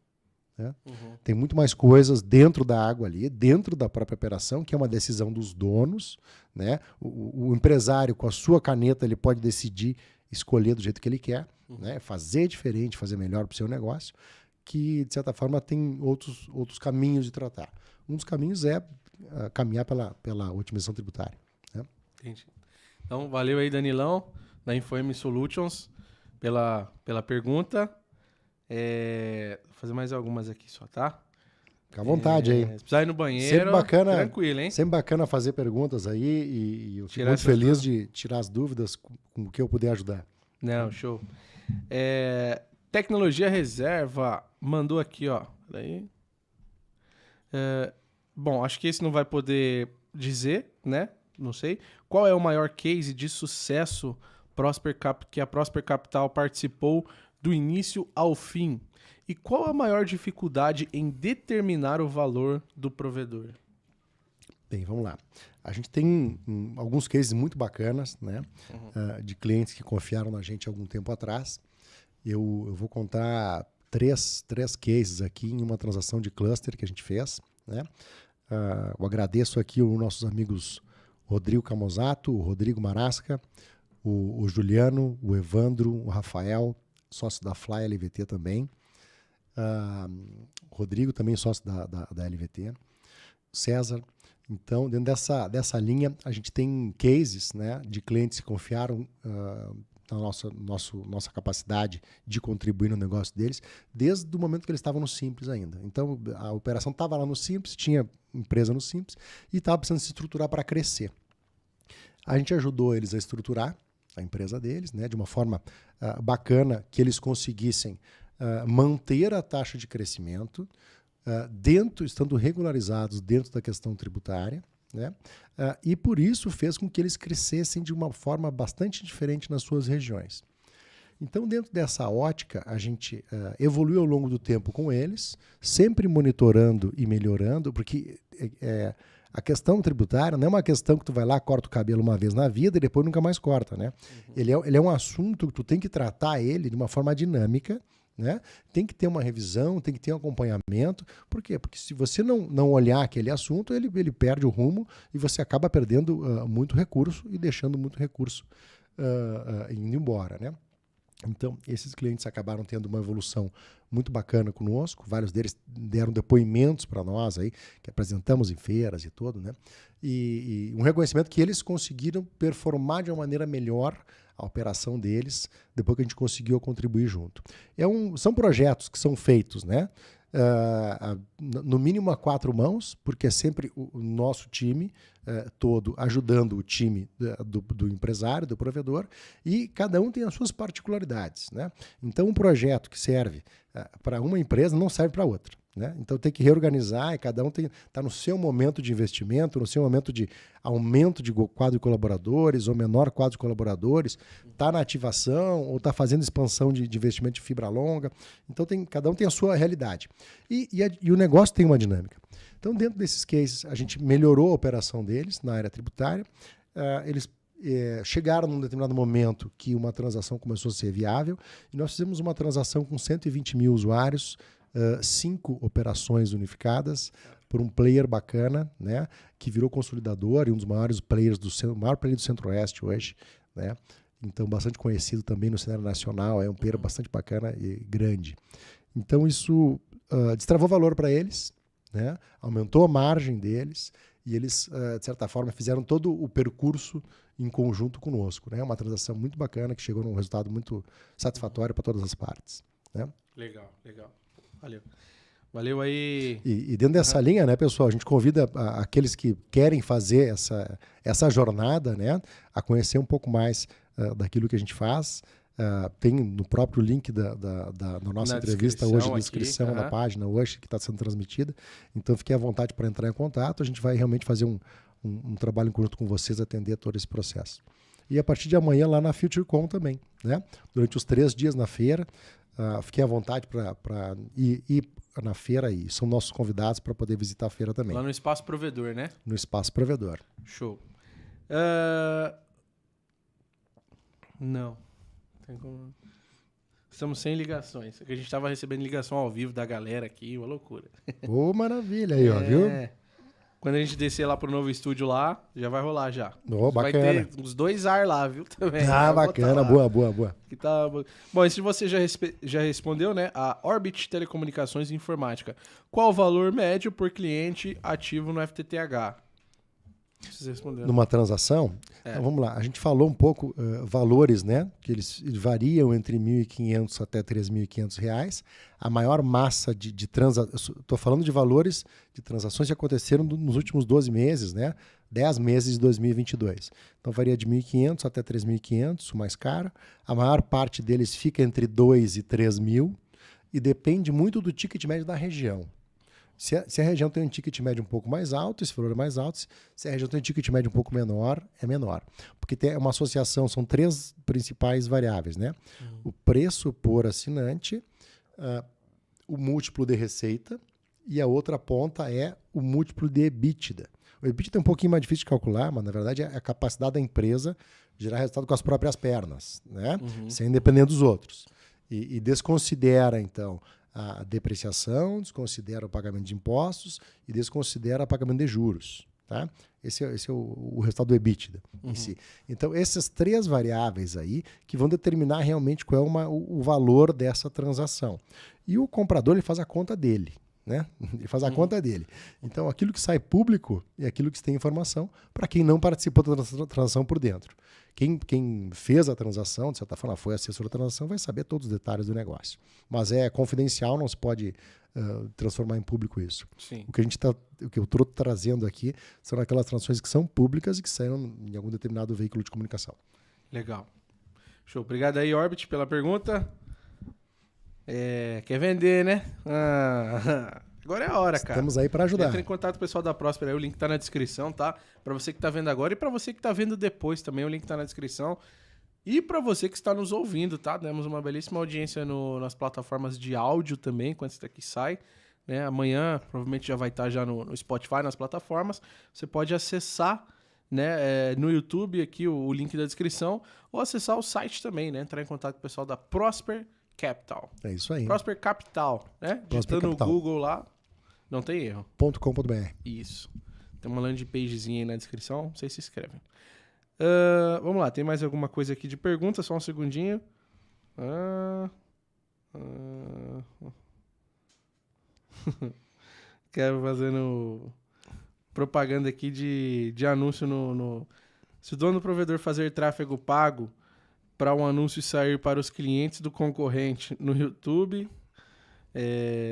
Né? Tem muito mais coisas dentro da água ali, dentro da própria operação, que é uma decisão dos donos. Né? O empresário, com a sua caneta, ele pode decidir escolher do jeito que ele quer, né? Fazer diferente, fazer melhor para o seu negócio, que, de certa forma, tem outros caminhos de tratar. Um dos caminhos é caminhar pela otimização tributária. Né? Entendi. Então, valeu aí, Danilão, da InfoM Solutions, pela pergunta. Vou fazer mais algumas aqui só, tá? Fica à vontade aí. Se precisar ir no banheiro, sempre bacana, tranquilo, hein? Sempre bacana fazer perguntas aí e eu fico muito feliz de tirar as dúvidas com o que eu puder ajudar. Não, show. Tecnologia Reserva mandou aqui, ó. Peraí. Bom, acho que esse não vai poder dizer, né? Não sei. Qual é o maior case de sucesso que a Prosper Capital participou do início ao fim? E qual a maior dificuldade em determinar o valor do provedor? Bem, vamos lá. A gente tem alguns cases muito bacanas, né? De clientes que confiaram na gente há algum tempo atrás. Eu vou contar três cases aqui em uma transação de cluster que a gente fez. Né? Eu agradeço aqui os nossos amigos Rodrigo Camozato, o Rodrigo Marasca, o Juliano, o Evandro, o Rafael, sócio da Fly LVT também. O Rodrigo também sócio da LVT. César. Então, dentro dessa linha, a gente tem cases, né, de clientes que confiaram na nossa capacidade de contribuir no negócio deles, desde o momento que eles estavam no Simples ainda. Então, a operação estava lá no Simples, tinha empresa no Simples e estava precisando se estruturar para crescer. A gente ajudou eles a estruturar a empresa deles, né, de uma forma bacana, que eles conseguissem manter a taxa de crescimento, estando regularizados dentro da questão tributária, né? E por isso fez com que eles crescessem de uma forma bastante diferente nas suas regiões. Então, dentro dessa ótica, a gente evoluiu ao longo do tempo com eles, sempre monitorando e melhorando, porque a questão tributária não é uma questão que tu vai lá, corta o cabelo uma vez na vida e depois nunca mais corta. Né? Ele é um assunto que tu tem que tratar ele de uma forma dinâmica. Né? Tem que ter uma revisão, tem que ter um acompanhamento. Por quê? Porque se você não olhar aquele assunto, ele perde o rumo e você acaba perdendo muito recurso e deixando muito recurso indo embora. Né? Então, esses clientes acabaram tendo uma evolução muito bacana conosco. Vários deles deram depoimentos para nós aí, que apresentamos em feiras e tudo, né? E um reconhecimento que eles conseguiram performar de uma maneira melhor a operação deles, depois que a gente conseguiu contribuir junto. São projetos que são feitos, né? No mínimo a 4 mãos, porque é sempre o nosso time todo ajudando o time do empresário, do provedor, e cada um tem as suas particularidades, né? Então, um projeto que serve para uma empresa não serve para outra, né? Então, tem que reorganizar e cada um está no seu momento de investimento, no seu momento de aumento de quadro de colaboradores ou menor quadro de colaboradores, está na ativação ou está fazendo expansão de investimento de fibra longa. Então, cada um tem a sua realidade. E o negócio tem uma dinâmica. Então, dentro desses cases, a gente melhorou a operação deles na área tributária. Eles chegaram num determinado momento que uma transação começou a ser viável e nós fizemos uma transação com 120 mil usuários, 5 operações unificadas por um player bacana, né, que virou consolidador e um dos maiores players o maior player do Centro-Oeste hoje, né? Então, bastante conhecido também no cenário nacional, é um player bastante bacana e grande. Então, isso destravou valor para eles, né? Aumentou a margem deles e eles, de certa forma, fizeram todo o percurso em conjunto conosco, né? Uma transação muito bacana que chegou num resultado muito satisfatório para todas as partes, né? Legal. Valeu aí. E dentro dessa linha, né, pessoal, a gente convida aqueles que querem fazer essa jornada, né, a conhecer um pouco mais daquilo que a gente faz. Tem no próprio link da nossa entrevista hoje, na descrição da página hoje, que está sendo transmitida. Então, fiquem à vontade para entrar em contato. A gente vai realmente fazer um trabalho em conjunto com vocês, atender todo esse processo. E a partir de amanhã, lá na FutureCon também, né? Durante os 3 dias na feira, fiquem à vontade para ir na feira e são nossos convidados para poder visitar a feira também. Lá no Espaço Provedor, né? No Espaço Provedor. Show. Não. Estamos sem ligações. A gente estava recebendo ligação ao vivo da galera aqui, uma loucura. Maravilha aí, ó, viu? Quando a gente descer lá pro novo estúdio lá, já vai rolar já. Bacana. Vai ter uns 2 ar lá, viu? Também. Bacana, boa. Que tá... Bom, esse você já respondeu, né? A Orbit Telecomunicações e Informática. Qual o valor médio por cliente ativo no FTTH? Você respondeu. Numa transação? Então, vamos lá. A gente falou um pouco valores, né? Que eles variam entre R$ 1.500 até R$ 3.500. A maior massa de transações... Estou falando de valores de transações que aconteceram nos últimos 12 meses, né? 10 meses de 2022. Então, varia de 1.500 até 3.500, o mais caro. A maior parte deles fica entre 2 e 3 mil e depende muito do ticket médio da região. Se a região tem um ticket médio um pouco mais alto, esse valor é mais alto. Se a região tem um ticket médio um pouco menor, é menor. Porque tem uma associação, são 3 principais variáveis, né? O preço por assinante, o múltiplo de receita e a outra ponta é o múltiplo de EBITDA. O EBITDA é um pouquinho mais difícil de calcular, mas na verdade é a capacidade da empresa gerar resultado com as próprias pernas, né? Sem depender dos outros. E desconsidera, então, a depreciação, desconsidera o pagamento de impostos e desconsidera o pagamento de juros. Tá? Esse é o resultado do EBITDA em si. Então, essas 3 variáveis aí que vão determinar realmente qual é o valor dessa transação. E o comprador ele faz a conta dele. Né? Ele faz a conta dele. Então, aquilo que sai público é aquilo que se tem informação para quem não participou da transação por dentro. Quem fez a transação, de certa forma, foi assessor da transação, vai saber todos os detalhes do negócio. Mas é confidencial, não se pode transformar em público isso. Sim. O que eu estou trazendo aqui são aquelas transações que são públicas e que saíram em algum determinado veículo de comunicação. Legal. Show. Obrigado aí, Orbit, pela pergunta. Quer vender, né? Agora é a hora, cara. Estamos aí para ajudar. Entra em contato com o pessoal da Prosper aí, o link tá na descrição, tá? Para você que tá vendo agora e para você que tá vendo depois também, o link tá na descrição. E para você que está nos ouvindo, tá? Temos uma belíssima audiência nas plataformas de áudio também, quando isso daqui sai. Né? Amanhã provavelmente já vai estar já no Spotify, nas plataformas. Você pode acessar, né, no YouTube aqui o link da descrição, ou acessar o site também, né? Entrar em contato com o pessoal da Prosper Capital. É isso aí. Prosper Capital, né? Digitando no Google lá, não tem erro. .com.br. Isso. Tem uma landing pagezinha aí na descrição, vocês se inscrevem. Vamos lá, tem mais alguma coisa aqui de pergunta? Só um segundinho. Quero fazendo propaganda aqui de anúncio no... Se o dono do provedor fazer tráfego pago para um anúncio sair para os clientes do concorrente no YouTube,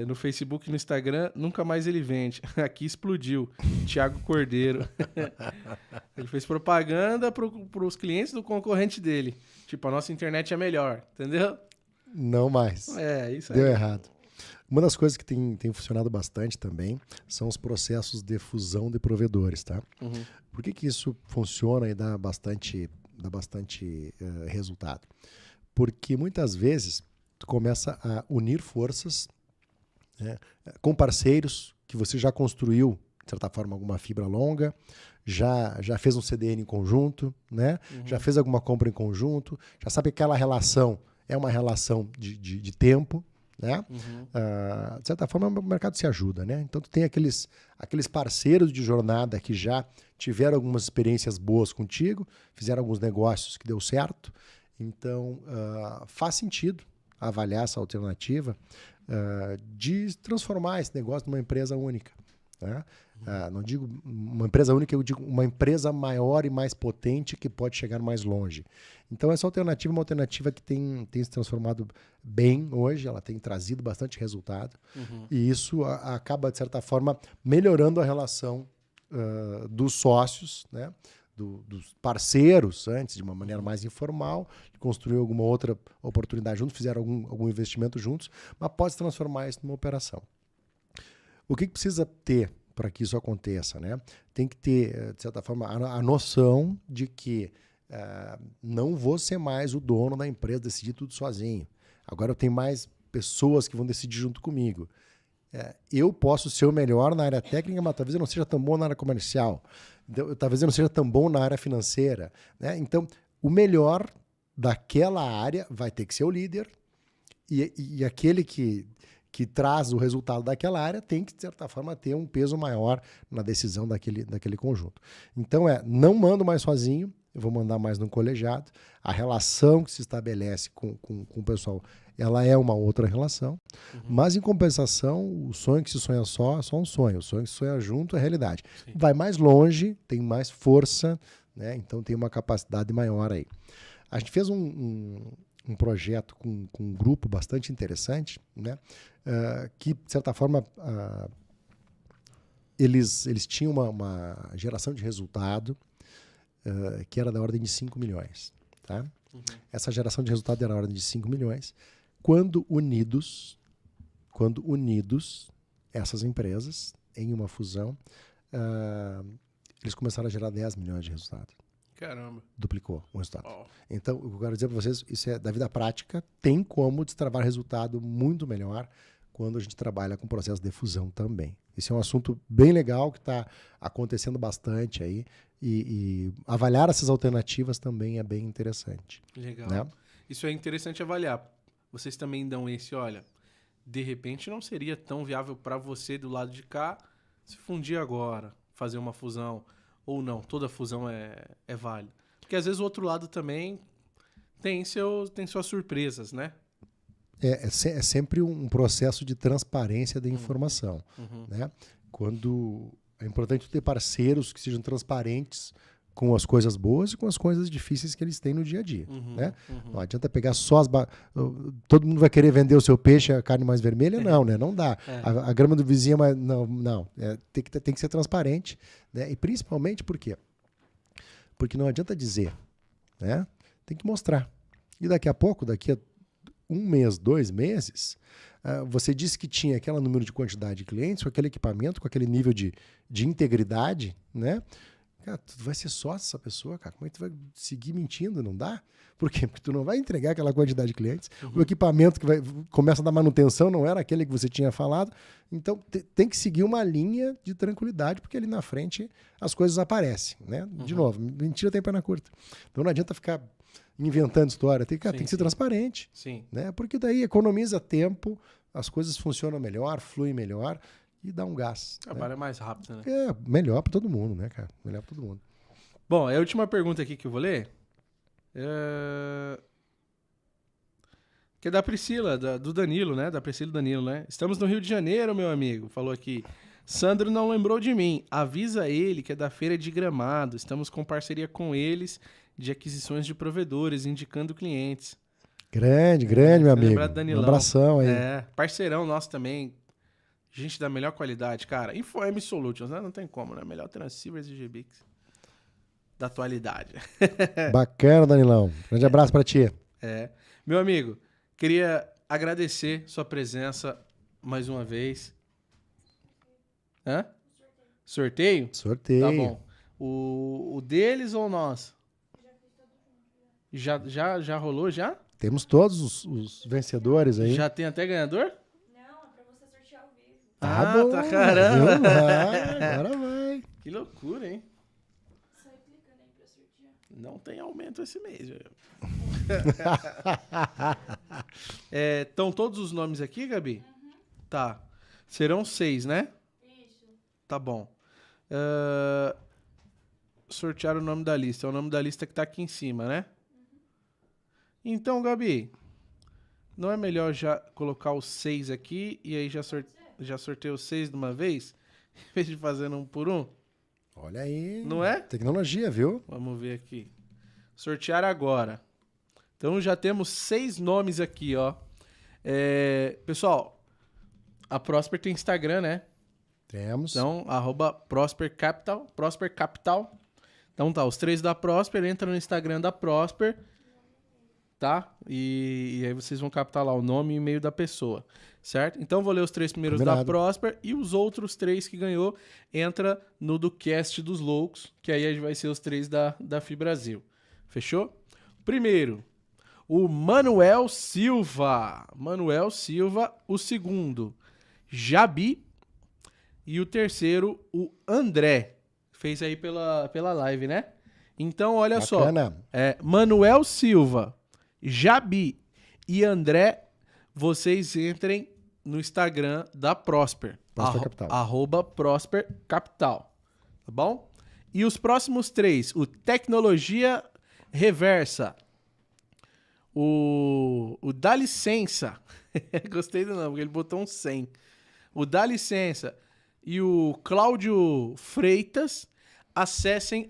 no Facebook e no Instagram, nunca mais ele vende. Aqui explodiu. Thiago Cordeiro. Ele fez propaganda para os clientes do concorrente dele. Tipo, a nossa internet é melhor, entendeu? Não mais. Isso aí. Deu errado. Uma das coisas que tem funcionado bastante também são os processos de fusão de provedores, tá? Uhum. Por que isso funciona e dá bastante resultado? Porque muitas vezes tu começa a unir forças, né, com parceiros que você já construiu, de certa forma, alguma fibra longa, já fez um CDN em conjunto, né? Já fez alguma compra em conjunto, já sabe que aquela relação é uma relação de tempo, né? De certa forma, o mercado se ajuda, né? Então, tu tem aqueles parceiros de jornada que já tiveram algumas experiências boas contigo, fizeram alguns negócios que deu certo. Então, faz sentido avaliar essa alternativa de transformar esse negócio numa empresa única, né? Não digo uma empresa única, eu digo uma empresa maior e mais potente que pode chegar mais longe. Então, essa alternativa é uma alternativa que tem se transformado bem hoje, ela tem trazido bastante resultado, e isso acaba, de certa forma, melhorando a relação dos sócios, né? Dos parceiros, antes, de uma maneira mais informal, construiu alguma outra oportunidade juntos, fizeram algum investimento juntos, mas pode se transformar isso numa operação. O que precisa ter para que isso aconteça, né? Tem que ter, de certa forma, a noção de que não vou ser mais o dono da empresa, decidir tudo sozinho. Agora eu tenho mais pessoas que vão decidir junto comigo. Eu posso ser o melhor na área técnica, mas talvez eu não seja tão bom na área comercial. Então, talvez eu não seja tão bom na área financeira, né? Então, o melhor daquela área vai ter que ser o líder, e aquele que traz o resultado daquela área tem que, de certa forma, ter um peso maior na decisão daquele conjunto. Então, não mando mais sozinho, eu vou mandar mais no colegiado. A relação que se estabelece com o pessoal, ela é uma outra relação, mas, em compensação, o sonho que se sonha só é só um sonho. O sonho que se sonha junto é realidade. Sim. Vai mais longe, tem mais força, né? Então tem uma capacidade maior aí. A gente fez um projeto com um grupo bastante interessante, né? Que, de certa forma, eles tinham uma geração de resultado que era da ordem de 5 milhões. Tá? Essa geração de resultado era da ordem de 5 milhões. Quando unidos, essas empresas, em uma fusão, eles começaram a gerar 10 milhões de resultado. Caramba. Duplicou o resultado. Então, o que eu quero dizer para vocês, isso é da vida prática, tem como destravar resultado muito melhor quando a gente trabalha com processo de fusão também. Esse é um assunto bem legal que está acontecendo bastante aí, e avaliar essas alternativas também é bem interessante. Legal. Né? Isso é interessante avaliar. Vocês também dão olha, de repente não seria tão viável para você do lado de cá se fundir agora, fazer uma fusão, ou não, toda fusão é válida. Porque às vezes o outro lado também tem suas surpresas, né? É sempre um processo de transparência da informação. Né? Quando é importante ter parceiros que sejam transparentes com as coisas boas e com as coisas difíceis que eles têm no dia a dia. Né? Não adianta pegar só todo mundo vai querer vender o seu peixe, a carne mais vermelha? Não, né? Não dá. A grama do vizinho é mais... Não. Tem que ser transparente. Né? E principalmente por quê? Porque não adianta dizer. Né? Tem que mostrar. E daqui a 1 mês, 2 meses, você disse que tinha aquele número de quantidade de clientes, com aquele equipamento, com aquele nível de integridade, né? Cara, tu vai ser sócio dessa pessoa, cara. Como é que tu vai seguir mentindo? Não dá? Por quê? Porque tu não vai entregar aquela quantidade de clientes. O equipamento que começa a dar manutenção não era aquele que você tinha falado. Então, tem que seguir uma linha de tranquilidade, porque ali na frente as coisas aparecem, né? De novo, mentira tem perna curta. Então, não adianta ficar inventando história. Tem que ser transparente. Sim. Né? Porque daí economiza tempo, as coisas funcionam melhor, fluem melhor e dá um gás. Trabalho mais rápido, né? Melhor para todo mundo, né, cara? Melhor para todo mundo. Bom, a última pergunta aqui que eu vou ler. Que é da Priscila, do Danilo, né? Da Priscila e Danilo, né? Estamos no Rio de Janeiro, meu amigo. Falou aqui. Sandro não lembrou de mim. Avisa ele que é da Feira de Gramado. Estamos com parceria com eles de aquisições de provedores, indicando clientes. Grande, meu amigo. Um abração aí. Parceirão nosso também. Gente da melhor qualidade, cara. InfoM Solutions, né? Não tem como, né? Melhor transceivers e GBix da atualidade. Bacana, Danilão. Grande abraço pra ti. Meu amigo, queria agradecer sua presença mais uma vez. Hã? Sorteio? Sorteio. Tá bom. O deles ou nós? Já rolou, já? Temos todos os vencedores aí. Já tem até ganhador? Não, é pra você sortear ao vivo. Bom, tá caramba. Agora vai. Que loucura, hein? Sai clicando aí pra sortear. Não tem aumento esse mês, velho. Estão todos os nomes aqui, Gabi? Uhum. Tá. Serão 6, né? Isso. Tá bom. Sortear o nome da lista. É o nome da lista que tá aqui em cima, né? Uhum. Então, Gabi, não é melhor já colocar os 6 aqui e aí já sorteio os 6 de uma vez? Em vez de fazer um por um? Olha aí. Não é? Tecnologia, viu? Vamos ver aqui. Sortear agora. Então já temos 6 nomes aqui, ó. Pessoal, a Prosper tem Instagram, né? Temos. Então, @ProsperCapital. Prosper Capital. Então tá, os 3 da Prosper, entra no Instagram da Prosper, tá? E aí vocês vão captar lá o nome e e-mail da pessoa, certo? Então vou ler os 3 primeiros da Prosper e os outros 3 que ganhou entra no do Cast dos Loucos, que aí vai ser os 3 da FIBrasil. Fechou? Primeiro, o Manuel Silva. Manuel Silva. O segundo, Jabi. E o terceiro, o André. Fez aí pela live, né? Então, olha Bacana. só. Manuel Silva, Jabi e André, vocês entrem no Instagram da Prosper. Prosper Capital. @Prosper Capital. Tá bom? E os próximos 3, o Tecnologia Reversa. O Dá Licença. Gostei do nome, porque ele botou um 100. O Dá Licença e o Cláudio Freitas, acessem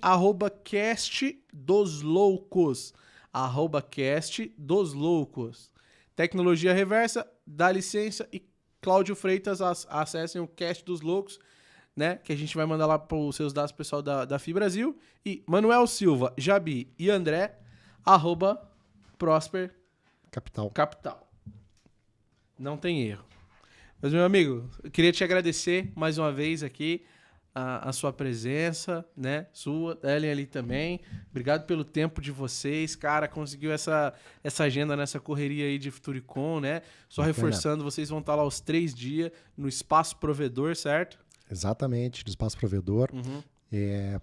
@Cast dos Loucos. @Cast dos Loucos. Tecnologia Reversa, Dá Licença e Cláudio Freitas, acessem o Cast dos Loucos, né? Que a gente vai mandar lá para os seus dados pessoal da FIBrasil. E Manuel Silva, Jabi e André, @Prosper Capital. Não tem erro. Mas, meu amigo, eu queria te agradecer mais uma vez aqui a sua presença, né? Sua, Ellen ali também. Obrigado pelo tempo de vocês. Cara, conseguiu essa agenda nessa correria aí de Futuricom, né? Só reforçando, vocês vão estar lá os 3 dias no Espaço Provedor, certo? Exatamente, no Espaço Provedor. Uhum.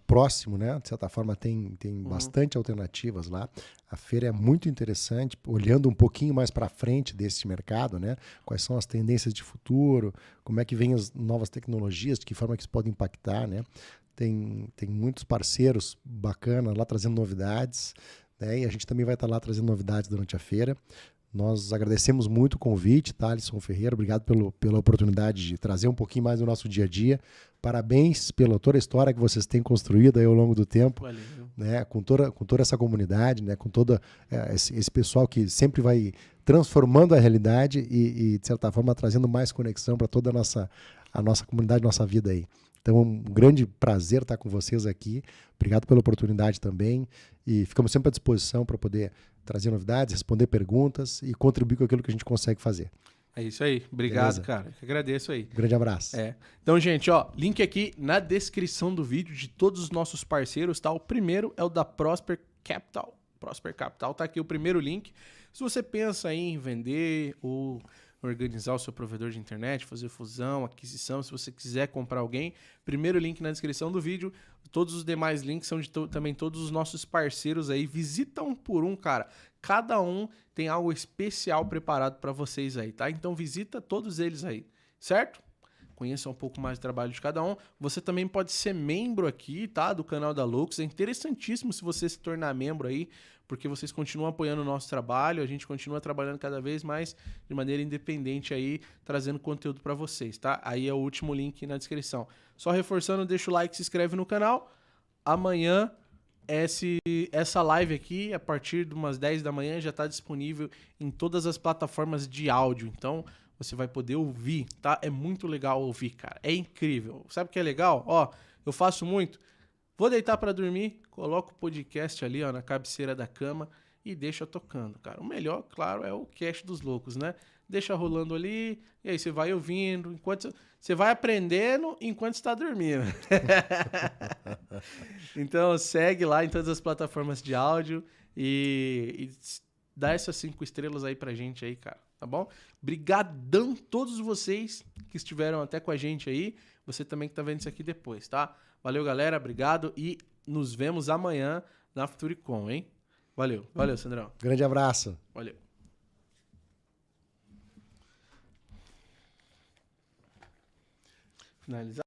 Próximo, né? De certa forma, tem bastante alternativas lá. A feira é muito interessante, olhando um pouquinho mais para frente desse mercado, né? Quais são as tendências de futuro, como é que vêm as novas tecnologias, de que forma que isso pode impactar, né? Tem muitos parceiros bacanas lá trazendo novidades, né? E a gente também vai estar lá trazendo novidades durante a feira. Nós agradecemos muito o convite, tá, Alisson Ferreira? Obrigado pela oportunidade de trazer um pouquinho mais do nosso dia a dia. Parabéns pela toda a história que vocês têm construído aí ao longo do tempo. Valeu. Né? Com toda essa comunidade, né? Com todo esse pessoal que sempre vai transformando a realidade e de certa forma, trazendo mais conexão para toda a nossa comunidade, nossa vida aí. Então, um grande prazer estar com vocês aqui. Obrigado pela oportunidade também. E ficamos sempre à disposição para poder trazer novidades, responder perguntas e contribuir com aquilo que a gente consegue fazer. É isso aí. Obrigado, Beleza? cara. Eu agradeço aí. Grande abraço. Então, gente, ó, link aqui na descrição do vídeo de todos os nossos parceiros, tá? O primeiro é o da Prosper Capital. Prosper Capital, tá aqui o primeiro link. Se você pensa em vender ou organizar o seu provedor de internet, fazer fusão, aquisição, se você quiser comprar alguém, primeiro link na descrição do vídeo. Todos os demais links são de também todos os nossos parceiros aí. Visita um por um, cara. Cada um tem algo especial preparado para vocês aí, tá? Então visita todos eles aí, certo? conheça um pouco mais do trabalho de cada um. Você também pode ser membro aqui, tá? Do canal da Loucos. É interessantíssimo se você se tornar membro aí, porque vocês continuam apoiando o nosso trabalho, a gente continua trabalhando cada vez mais de maneira independente aí, trazendo conteúdo para vocês, tá? Aí é o último link na descrição. Só reforçando, deixa o like, se inscreve no canal. Amanhã, essa live aqui, a partir de umas 10 da manhã, já está disponível em todas as plataformas de áudio. Então, você vai poder ouvir, tá? É muito legal ouvir, cara. É incrível. Sabe o que é legal? Ó, eu faço muito. Vou deitar para dormir, coloco o podcast ali, ó, na cabeceira da cama e deixa tocando, cara. O melhor, claro, é o Cast dos Loucos, né? Deixa rolando ali, e aí você vai ouvindo, enquanto você vai aprendendo enquanto está dormindo. Então segue lá em todas as plataformas de áudio e dá essas 5 estrelas aí pra gente aí, cara, tá bom? Brigadão todos vocês que estiveram até com a gente aí, você também que tá vendo isso aqui depois, tá? Valeu, galera, obrigado e nos vemos amanhã na FuturiCon, hein? Valeu, Sandrão. Grande abraço. Valeu. Finalizar.